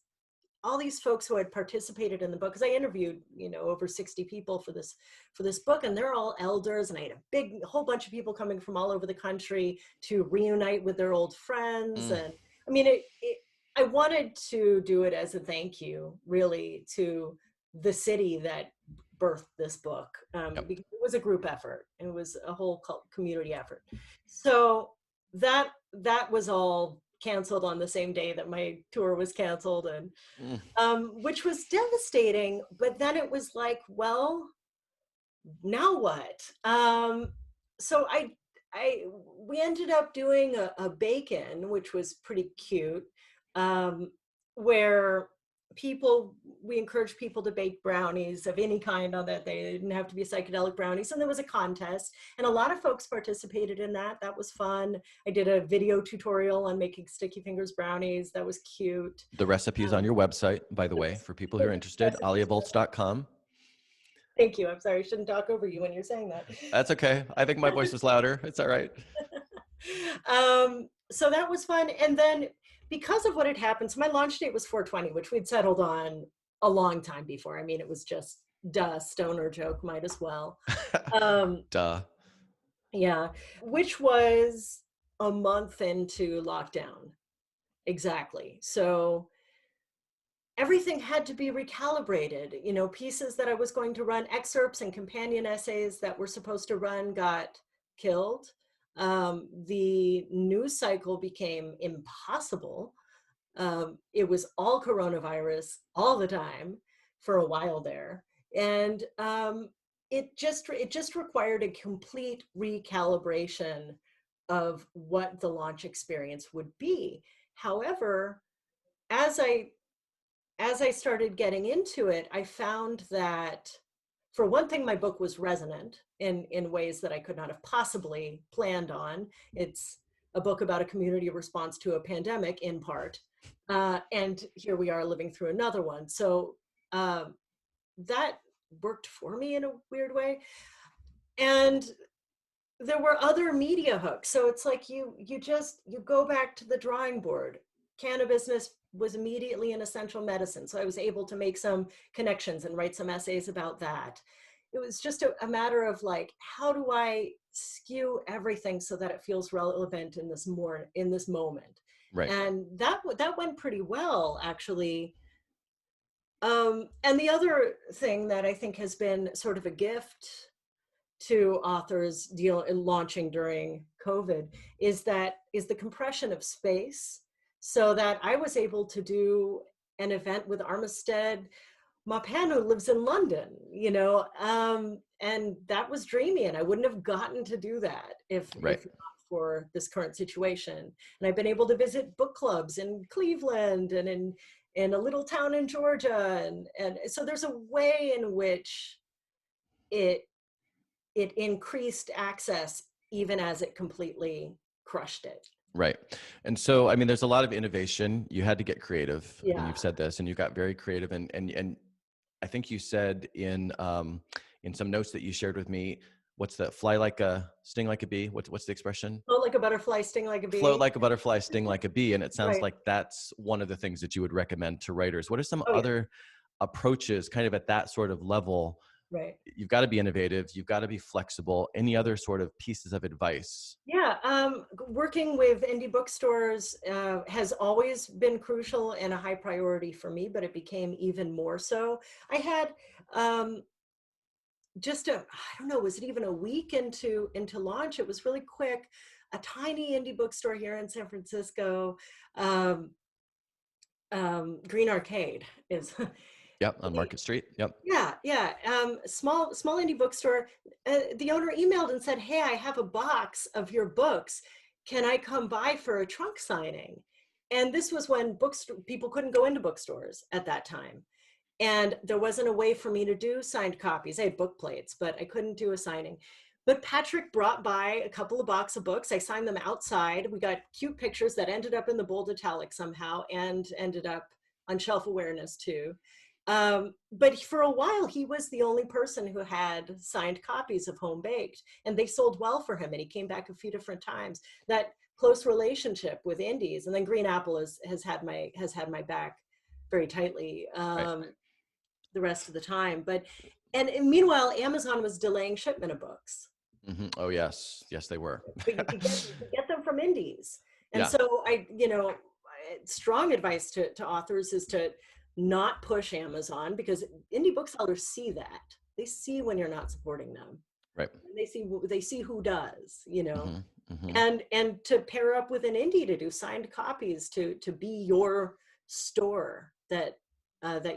folks who had participated in the book, because I interviewed over 60 people for this book, and they're all elders, and I had a whole bunch of people coming from all over the country to reunite with their old friends. Mm, And I mean, I wanted to do it as a thank you, really, to the city that birthed this book, yep. because it was a group effort. It was a whole community effort. So that was all canceled on the same day that my tour was canceled, and Mm, which was devastating. But then it was like, well, now what? So I we ended up doing a bake-in, which was pretty cute, um, where we encouraged people to bake brownies of any kind, on that they didn't have to be psychedelic brownies, and there was a contest, and a lot of folks participated in that. That was fun. I did a video tutorial on making Sticky Fingers brownies. That was cute. the recipe is on your website, by the way, for people who are interested, Recipes. aliavolz.com. Thank you. I'm sorry, I shouldn't talk over you when you're saying that. That's okay. I think my voice was louder. It's all right. So that was fun. And then because of what had happened, so my launch date was 4/20, which we'd settled on a long time before. I mean, it was just duh, stoner joke, might as well. Um, Duh. yeah, which was a month into lockdown. Exactly. So everything had to be recalibrated. You know, pieces that I was going to run, excerpts and companion essays that were supposed to run got killed. The news cycle became impossible. It was all coronavirus all the time for a while there, and it just required a complete recalibration of what the launch experience would be. However, as I as I started getting into it, I found that, for one thing, my book was resonant in ways that I could not have possibly planned on. It's a book about a community response to a pandemic, in part, and here we are living through another one. So um, that worked for me in a weird way. And there were other media hooks, so it's like you go back to the drawing board. Cannabis was immediately an essential medicine, so I was able to make some connections and write some essays about that. It was just a matter of like, how do I skew everything so that it feels relevant in this moment? Right. And that went pretty well, actually. And the other thing that I think has been sort of a gift to authors launching during COVID is the compression of space, so that I was able to do an event with Armistead Mapan, who lives in London, and that was dreamy, and I wouldn't have gotten to do that Right. if not for this current situation. And I've been able to visit book clubs in Cleveland and in a little town in Georgia, and so there's a way in which it it increased access, even as it completely crushed it. Right. And so, I mean, there's a lot of innovation. You had to get creative, and Yeah. you've said this, and you got very creative. And I think you said in some notes that you shared with me, what's that? Fly like a, sting like a bee. What's the expression? Float like a butterfly, sting like a Float bee. like a butterfly, sting like a bee. And it sounds Right. like that's one of the things that you would recommend to writers. What are some Oh yeah. other approaches, kind of at that sort of level? Right. You've got to be innovative. You've got to be flexible. Any other sort of pieces of advice? Yeah. Working with indie bookstores has always been crucial and a high priority for me, but it became even more so. I had um, I don't know, was it even a week into launch? It was really quick. A tiny indie bookstore here in San Francisco, um, Green Arcade is. Yep. On Market Street. Yep. Yeah, yeah. Small indie bookstore. The owner emailed and said, "Hey, I have a box of your books. Can I come by for a trunk signing?" And this was when people couldn't go into bookstores at that time, and there wasn't a way for me to do signed copies. I had book plates, but I couldn't do a signing. But Patrick brought by a couple of box of books. I signed them outside. We got cute pictures that ended up in the bold italic somehow, and ended up on shelf awareness too. But for a while, he was the only person who had signed copies of Home Baked, and they sold well for him. And he came back a few different times. That close relationship with indies, and then Green Apple has had my back very tightly Right. the rest of the time. And meanwhile, Amazon was delaying shipment of books, Oh yes. Yes, they were. but you could get them from indies. And Yeah. so strong advice to authors is to not push Amazon, because indie booksellers see that. They see when you're not supporting them. Right. And they see who does. Hmm. Hmm. And to pair up with an indie to do signed copies, to be your store that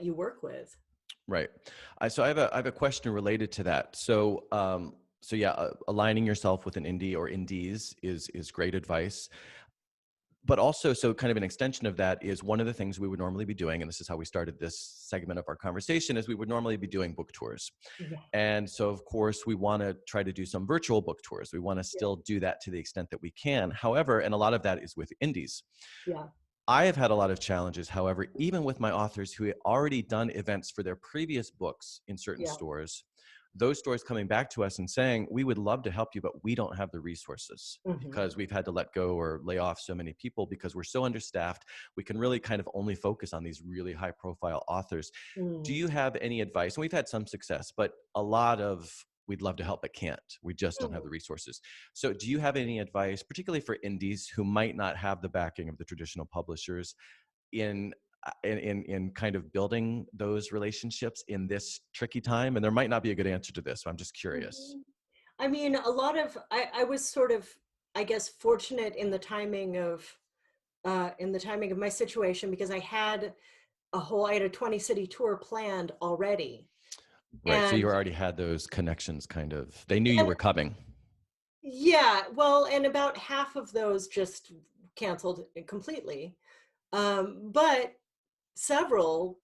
you work with. Right. So I have a question related to that. So yeah, aligning yourself with an indie or indies is great advice. But also, so kind of an extension of that is one of the things we would normally be doing, and this is how we started this segment of our conversation, is we would normally be doing book tours. Yeah. And so, of course, we want to try to do some virtual book tours. We want to still do that to the extent that we can. However, and a lot of that is with indies. Yeah. I have had a lot of challenges, however, even with my authors who had already done events for their previous books in certain Yeah. stores. those stores coming back to us and saying, we would love to help you, but we don't have the resources Mhm. because we've had to let go or lay off so many people because we're so understaffed. We can really kind of only focus on these really high profile authors. Do Mm. you have any advice? And we've had some success, but a lot of we'd love to help but can't. We just don't have Mhm. the resources. So do you have any advice, particularly for indies who might not have the backing of the traditional publishers, in in kind of building those relationships in this tricky time? And there might not be a good answer to this, so I'm just curious. Mhm. I mean, a lot of I was sort of, I guess, fortunate in the timing of my situation because I had a 20 city tour planned already. Right. So you And already had those connections kind of, they knew you and were coming. yeah, well, and about half of those just canceled completely. But several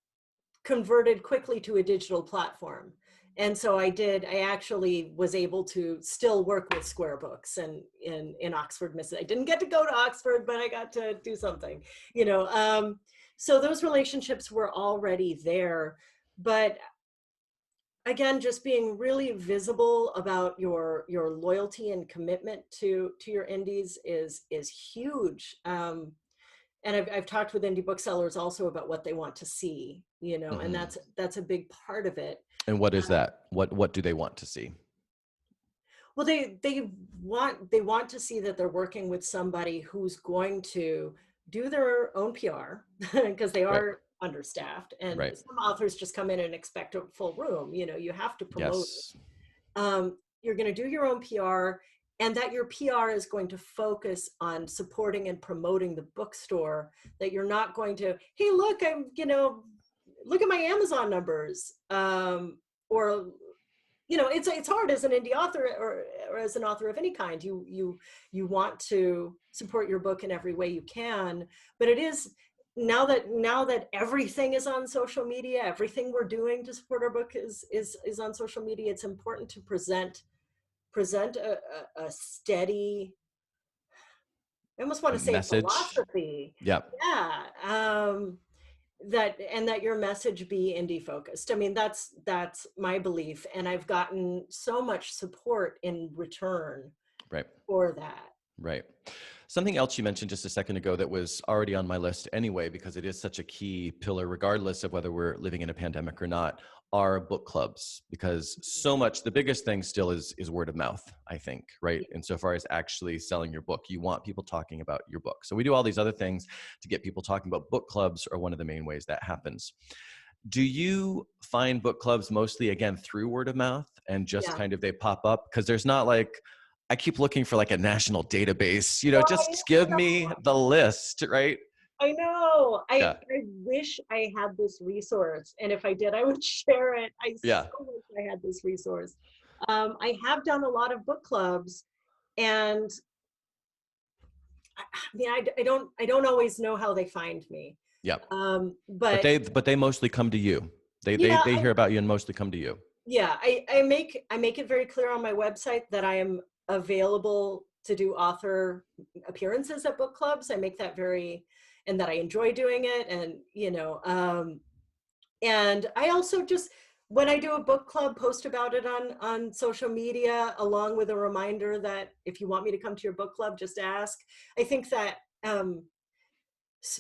converted quickly to a digital platform. And so I actually was able to still work with Square Books and in Oxford, Mississippi. I didn't get to go to Oxford, but I got to do something, you know. So those relationships were already there. But again, just being really visible about your loyalty and commitment to your indies is huge. And I've talked with indie booksellers also about what they want to see, you know, and Hmm. that's a big part of it. And what is Uh, that? What do they want to see? well, they want to see that they're working with somebody who's going to do their own PR because they Right. are understaffed, and Right. some authors just come in and expect a full room. You know, you have to promote. Yes. You're going to do your own PR, and that your PR is going to focus on supporting and promoting the bookstore. That you're not going to, hey, look, look at my Amazon numbers, or it's hard as an indie author or as an author of any kind. You want to support your book in every way you can, but it is now that everything is on social media, everything we're doing to support our book is on social media. It's important to present a steady, I almost want A to say message. philosophy. Yeah. Yeah. That your message be indie focused. I mean, that's my belief, and I've gotten so much support in return Right. for that. Right. Something else you mentioned just a second ago that was already on my list anyway, because it is such a key pillar, regardless of whether we're living in a pandemic or not, are book clubs. Because so much, the biggest thing still is word of mouth, I think, right? Yeah. Insofar as actually selling your book, you want people talking about your book. So we do all these other things to get people talking about. Book clubs are one of the main ways that happens. Do you find book clubs mostly, again, through word of mouth and just Yeah. kind of they pop up? Because there's not like, I keep looking for like a national database, Oh, just give me the list, right? I know. Yeah. I wish I had this resource, and if I did, I would share it. I Yeah. so wish I had this resource. I have done a lot of book clubs, and I mean, I don't always know how they find me. Yeah. But But they mostly come to you. yeah, They hear about you and mostly come to you. yeah, I make it very clear on my website that I am available to do author appearances at book clubs. I make that very, and that I enjoy doing it, and I also just, when I do a book club, post about it on social media, along with a reminder that if you want me to come to your book club, just ask. I think that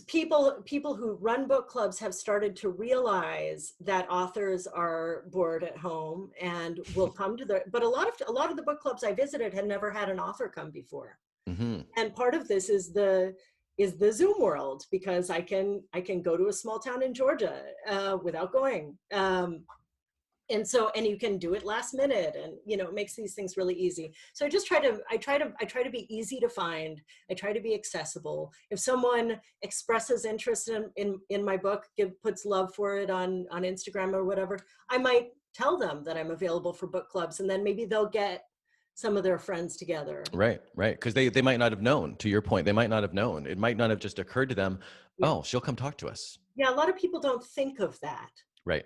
people who run book clubs have started to realize that authors are bored at home and will come to but a lot of the book clubs I visited had never had an author come before. Hmm. And part of this is the Zoom world, because I can go to a small town in Georgia without going. And you can do it last minute, and it makes these things really easy. So I try to be easy to find. I try to be accessible. If someone expresses interest in my book, puts love for it on Instagram or whatever, I might tell them that I'm available for book clubs, and then maybe they'll get some of their friends together. Right, right. Because they might not have known, to your point, they might not have known. It might not have just occurred to them, Yeah. oh, she'll come talk to us. Yeah, a lot of people don't think of that. Right,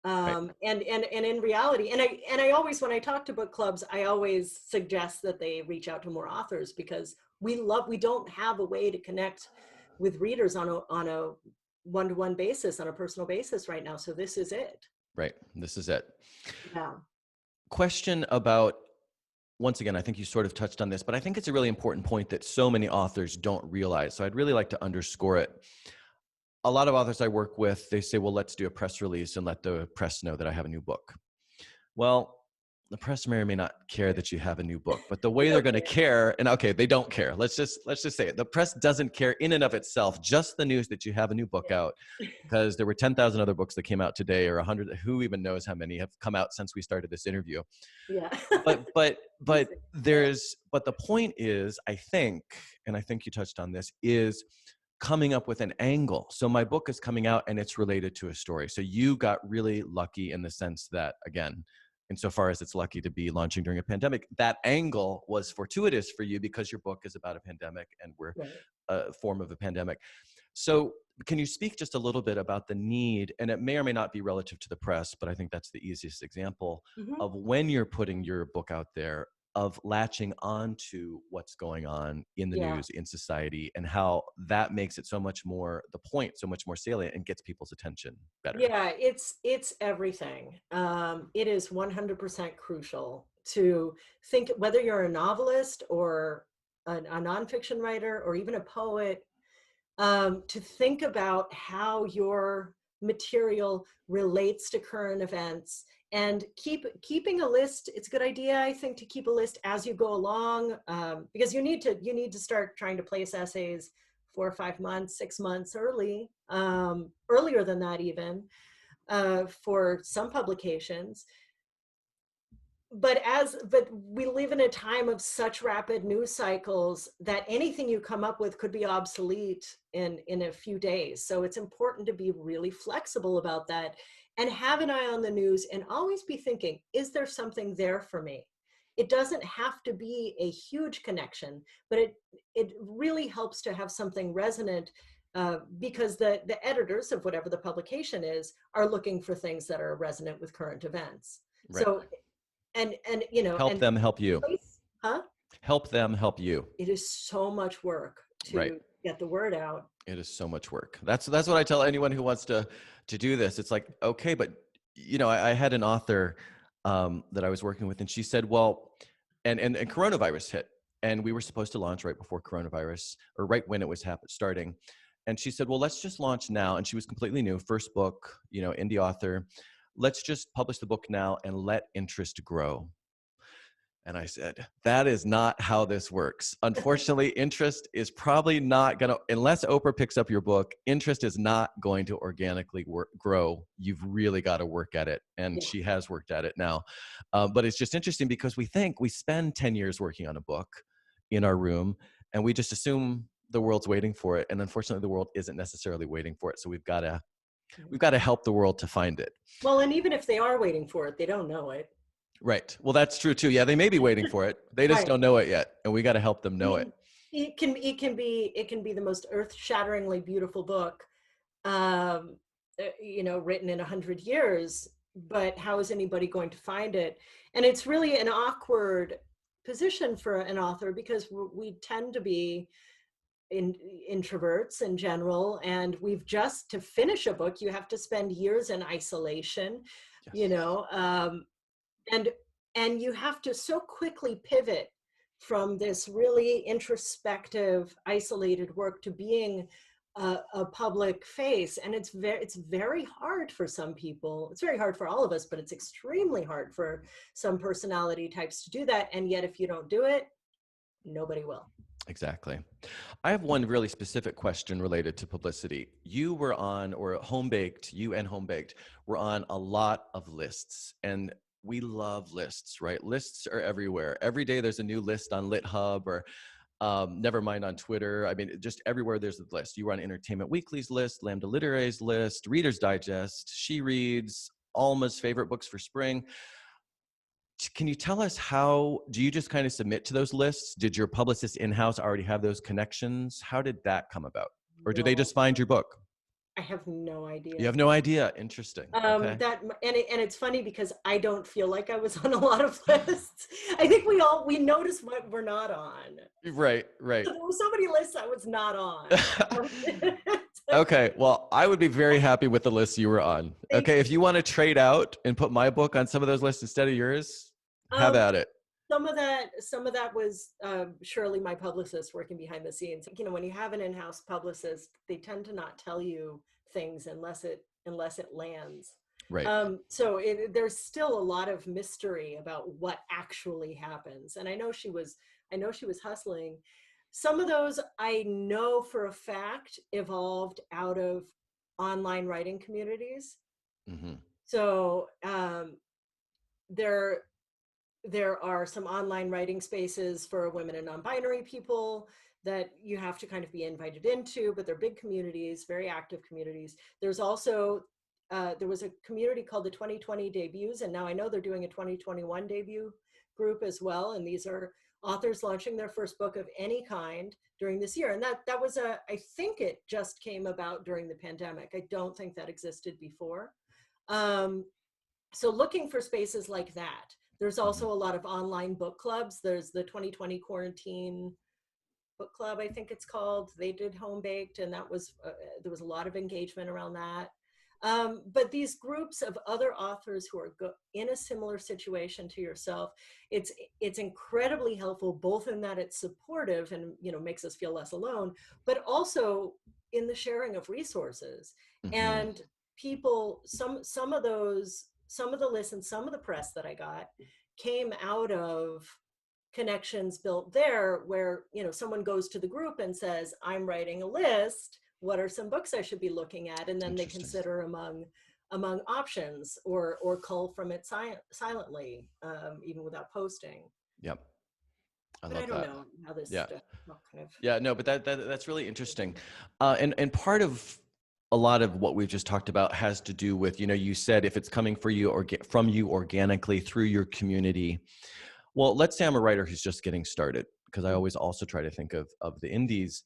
right. And in reality, and I always, when I talk to book clubs, I always suggest that they reach out to more authors, because we don't have a way to connect with readers on a one-to-one basis, on a personal basis right now. So this is it. Right. This is it. Yeah. question about, once again, I think you sort of touched on this, but I think it's a really important point that so many authors don't realize. So I'd really like to underscore it. A lot of authors I work with, they say, well, let's do a press release and let the press know that I have a new book. Well, the press may or may not care that you have a new book, but the way they're going to care, and okay, they don't care. Let's just say it. The press doesn't care in and of itself, just the news that you have a new book out, because there were 10,000 other books that came out today, or 100, who even knows how many have come out since we started this interview. Yeah. But the point is, I think, and I think you touched on this, is coming up with an angle. So my book is coming out and it's related to a story. So you got really lucky in the sense that, again, insofar as it's lucky to be launching during a pandemic, that angle was fortuitous for you because your book is about a pandemic and we're a form of a pandemic. So can you speak just a little bit about the need, and it may or may not be relative to the press, but I think that's the easiest example of when you're putting your book out there, of latching on to what's going on in the news, in society, and how that makes it so much more, the point so much more salient and gets people's attention better. Yeah, it's everything. It is 100% crucial to think, whether you're a novelist or a nonfiction writer or even a poet, to think about how your material relates to current events, and keeping a list. It's a good idea, I think, to keep a list as you go along, because you need to start trying to place essays 4 or 5 months, 6 months early, earlier than that even, for some publications. But we live in a time of such rapid news cycles that anything you come up with could be obsolete in a few days. So it's important to be really flexible about that and have an eye on the news and always be thinking, is there something there for me? It doesn't have to be a huge connection, but it really helps to have something resonant, because the editors of whatever the publication is are looking for things that are resonant with current events. Right. So, and you know, help them help you. Help them help you. It is so much work to get the word out. It is so much work. That's what I tell anyone who wants to do this. It's like, okay, but you know, I had an author that I was working with, and she said, well, and coronavirus hit, and we were supposed to launch right before coronavirus, or right when it was starting. And she said, well, let's just launch now. And she was completely new, first book, you know, indie author. Let's just publish the book now and let interest grow. And I said, that is not how this works. Unfortunately, interest is probably not going to, unless Oprah picks up your book, interest is not going to organically grow. You've really got to work at it. And she has worked at it now. But it's just interesting because we think we spend 10 years working on a book in our room and we just assume the world's waiting for it. And unfortunately, the world isn't necessarily waiting for it. So we've got to help the world to find it. Well, and even if they are waiting for it, they don't know it. Right. Well, that's true too. Yeah, they may be waiting for it. They just don't know it yet, and we got to help them know it. It can be the most earth-shatteringly beautiful book, you know, written in 100 years. But how is anybody going to find it? And it's really an awkward position for an author because we tend to be introverts in general, and to finish a book, you have to spend years in isolation, you know. And you have to so quickly pivot from this really introspective, isolated work to being a public face. And it's very hard for some people. It's very hard for all of us, but it's extremely hard for some personality types to do that. And yet, if you don't do it, nobody will. Exactly. I have one really specific question related to publicity. You were on, or Home Baked, you and Home Baked were on a lot of lists, and we love lists, right? Lists are everywhere. Every day there's a new list on LitHub, or never mind on Twitter. I mean, just everywhere there's a list. You were on Entertainment Weekly's list, Lambda Literary's list, Reader's Digest, She Reads, Alma's favorite books for spring. Can you tell us do you just kind of submit to those lists? Did your publicist in-house already have those connections? How did that come about? Or do they just find your book? I have no idea. You have no idea. Interesting. Okay. And it's funny because I don't feel like I was on a lot of lists. I think we notice what we're not on. Right. So there were so many lists I was not on. Okay. Well, I would be very happy with the list you were on. Okay. If you want to trade out and put my book on some of those lists instead of yours, Have Um, at it. some of that was surely my publicist working behind the scenes. You know, when you have an in-house publicist, they tend to not tell you things unless it lands. Right. So there's still a lot of mystery about what actually happens. And I know she was hustling. Some of those I know for a fact evolved out of online writing communities. Mm-hmm. So there there are some online writing spaces for women and non-binary people that you have to kind of be invited into, but they're big communities, very active communities. There's also there was a community called the 2020 debuts, and now I know they're doing a 2021 debut group as well. And these are authors launching their first book of any kind during this year. And that was I think it just came about during the pandemic. I don't think that existed before. Um, so looking for spaces like that. There's Mm-hmm. also a lot of online book clubs. There's the 2020 quarantine book club, I think it's called. They did home baked, and that was there was a lot of engagement around that. But these groups of other authors who are in a similar situation to yourself, it's incredibly helpful, both in that it's supportive and, you know, makes us feel less alone, but also in the sharing of resources. Mm-hmm. And people, some of those, some of the lists and some of the press that I got came out of connections built there, where, you know, someone goes to the group and says, I'm writing a list, what are some books I should be looking at? And then they Interesting. consider among options, or cull from it silently, even without posting. Yep. I But I love don't that. know how this Yeah. stuff all kind of. Yeah, no, but that's really interesting. And part of a lot of what we've just talked about has to do with, you know, you said if it's coming for you or get from you organically through your community. Well, let's say I'm a writer who's just getting started, because I always also try to think of the indies.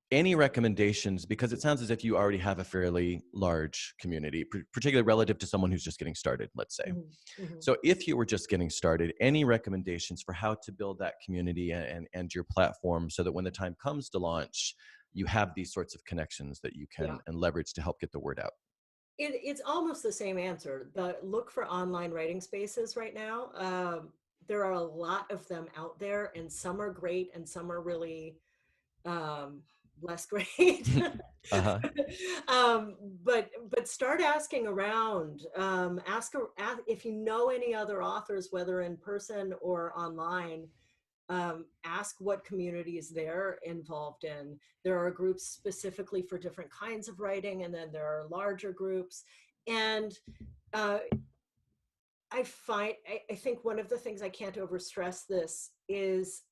Any recommendations, because it sounds as if you already have a fairly large community, particularly relative to someone who's just getting started, let's say. Mhm, mhm. So if you were just getting started, any recommendations for how to build that community and your platform so that when the time comes to launch, you have these sorts of connections that you Yeah. can and leverage to help get the word out? It's almost the same answer. But look for online writing spaces right now. There are a lot of them out there, and some are great and some are really um, less great. Uh-huh. But start asking around. Ask if you know any other authors, whether in person or online. Ask what communities they're involved in. There are groups specifically for different kinds of writing, and then there are larger groups. And uh, I think one of the things, I can't overstress this, is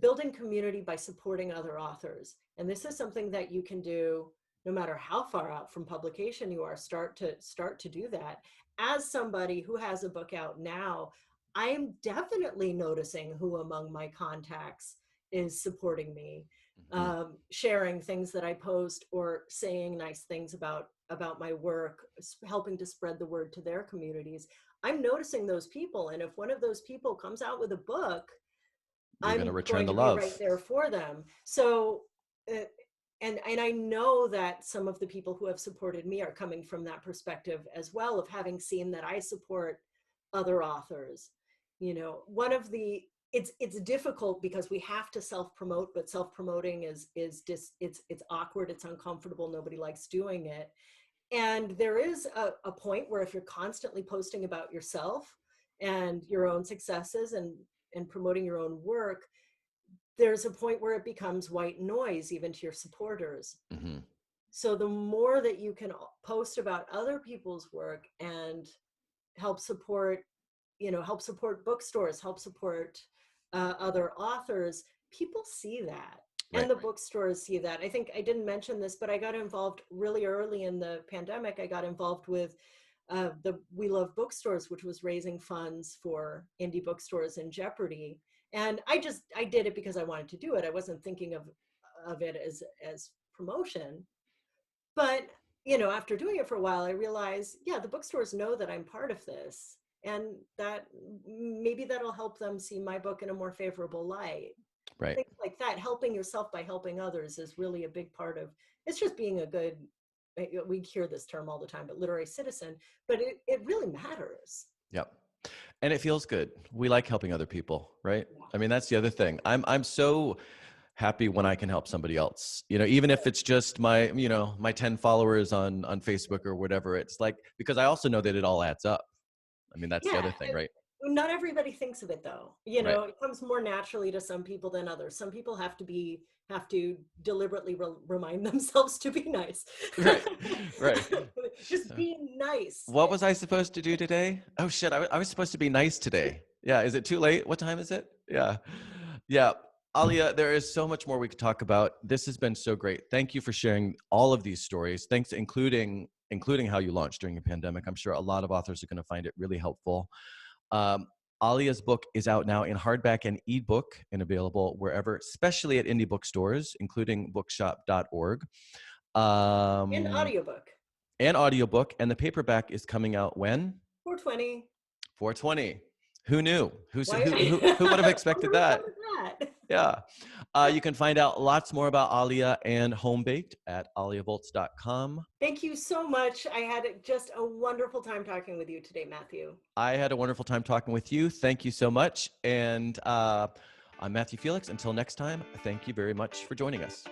building community by supporting other authors. And this is something that you can do no matter how far out from publication you are. Start to do that. As somebody who has a book out now, I am definitely noticing who among my contacts is supporting me, Mhm. sharing things that I post, or saying nice things about my work, helping to spread the word to their communities. I'm noticing those people, and if one of those people comes out with a book, You're going to I'm return going the to be right love. there for them. So, uh, and I know that some of the people who have supported me are coming from that perspective as well, of having seen that I support other authors. You know, one of the it's difficult because we have to self-promote, but self-promoting is just it's awkward, it's uncomfortable, nobody likes doing it. And there is a point where if you're constantly posting about yourself and your own successes and promoting your own work, there's a point where it becomes white noise, even to your supporters. Hmm. So the more that you can post about other people's work and help support, you know, help support bookstores, help support other authors, people see that. And Right. the bookstores see that. I think I didn't mention this, but I got involved really early in the pandemic. I got involved with the We Love Bookstores, which was raising funds for indie bookstores in jeopardy. And I did it because I wanted to do it. I wasn't thinking of it as promotion. But, you know, after doing it for a while, I realized, yeah, the bookstores know that I'm part of this, and that maybe that'll help them see my book in a more favorable light. Right. Things like that. Helping yourself by helping others is really a big part of, it's just being a good, we hear this term all the time, but literary citizen, but it really matters. Yep. And it feels good. We like helping other people, right? Yeah. I mean, that's the other thing. I'm so happy when I can help somebody else. Even if it's just my 10 followers on Facebook or whatever. It's like, because I also know that it all adds up. I mean, that's the Yeah, other thing, right? not everybody thinks of it though. Right. It comes more naturally to some people than others. Some people have to deliberately remind themselves to be nice. Right. Right. Just being nice. What was I supposed to do today? Oh shit, I was supposed to be nice today. Yeah, is it too late? What time is it? Yeah. Yeah. Alia, there is so much more we could talk about. This has been so great. Thank you for sharing all of these stories. Thanks, including how you launched during a pandemic. I'm sure a lot of authors are going to find it really helpful. Um, Alia's book is out now in hardback and ebook and available wherever, especially at indie bookstores, including bookshop.org. An Um, audiobook. and audiobook, and the paperback is coming out when? 420. 420. Who knew? Why? Who would have expected that? that? Yeah. You can find out lots more about Alia and Home Baked at aliavolz.com. Thank you so much. I had just a wonderful time talking with you today, Matthew. I had a wonderful time talking with you. Thank you so much. And I'm Matthew Felix. Until next time, thank you very much for joining us.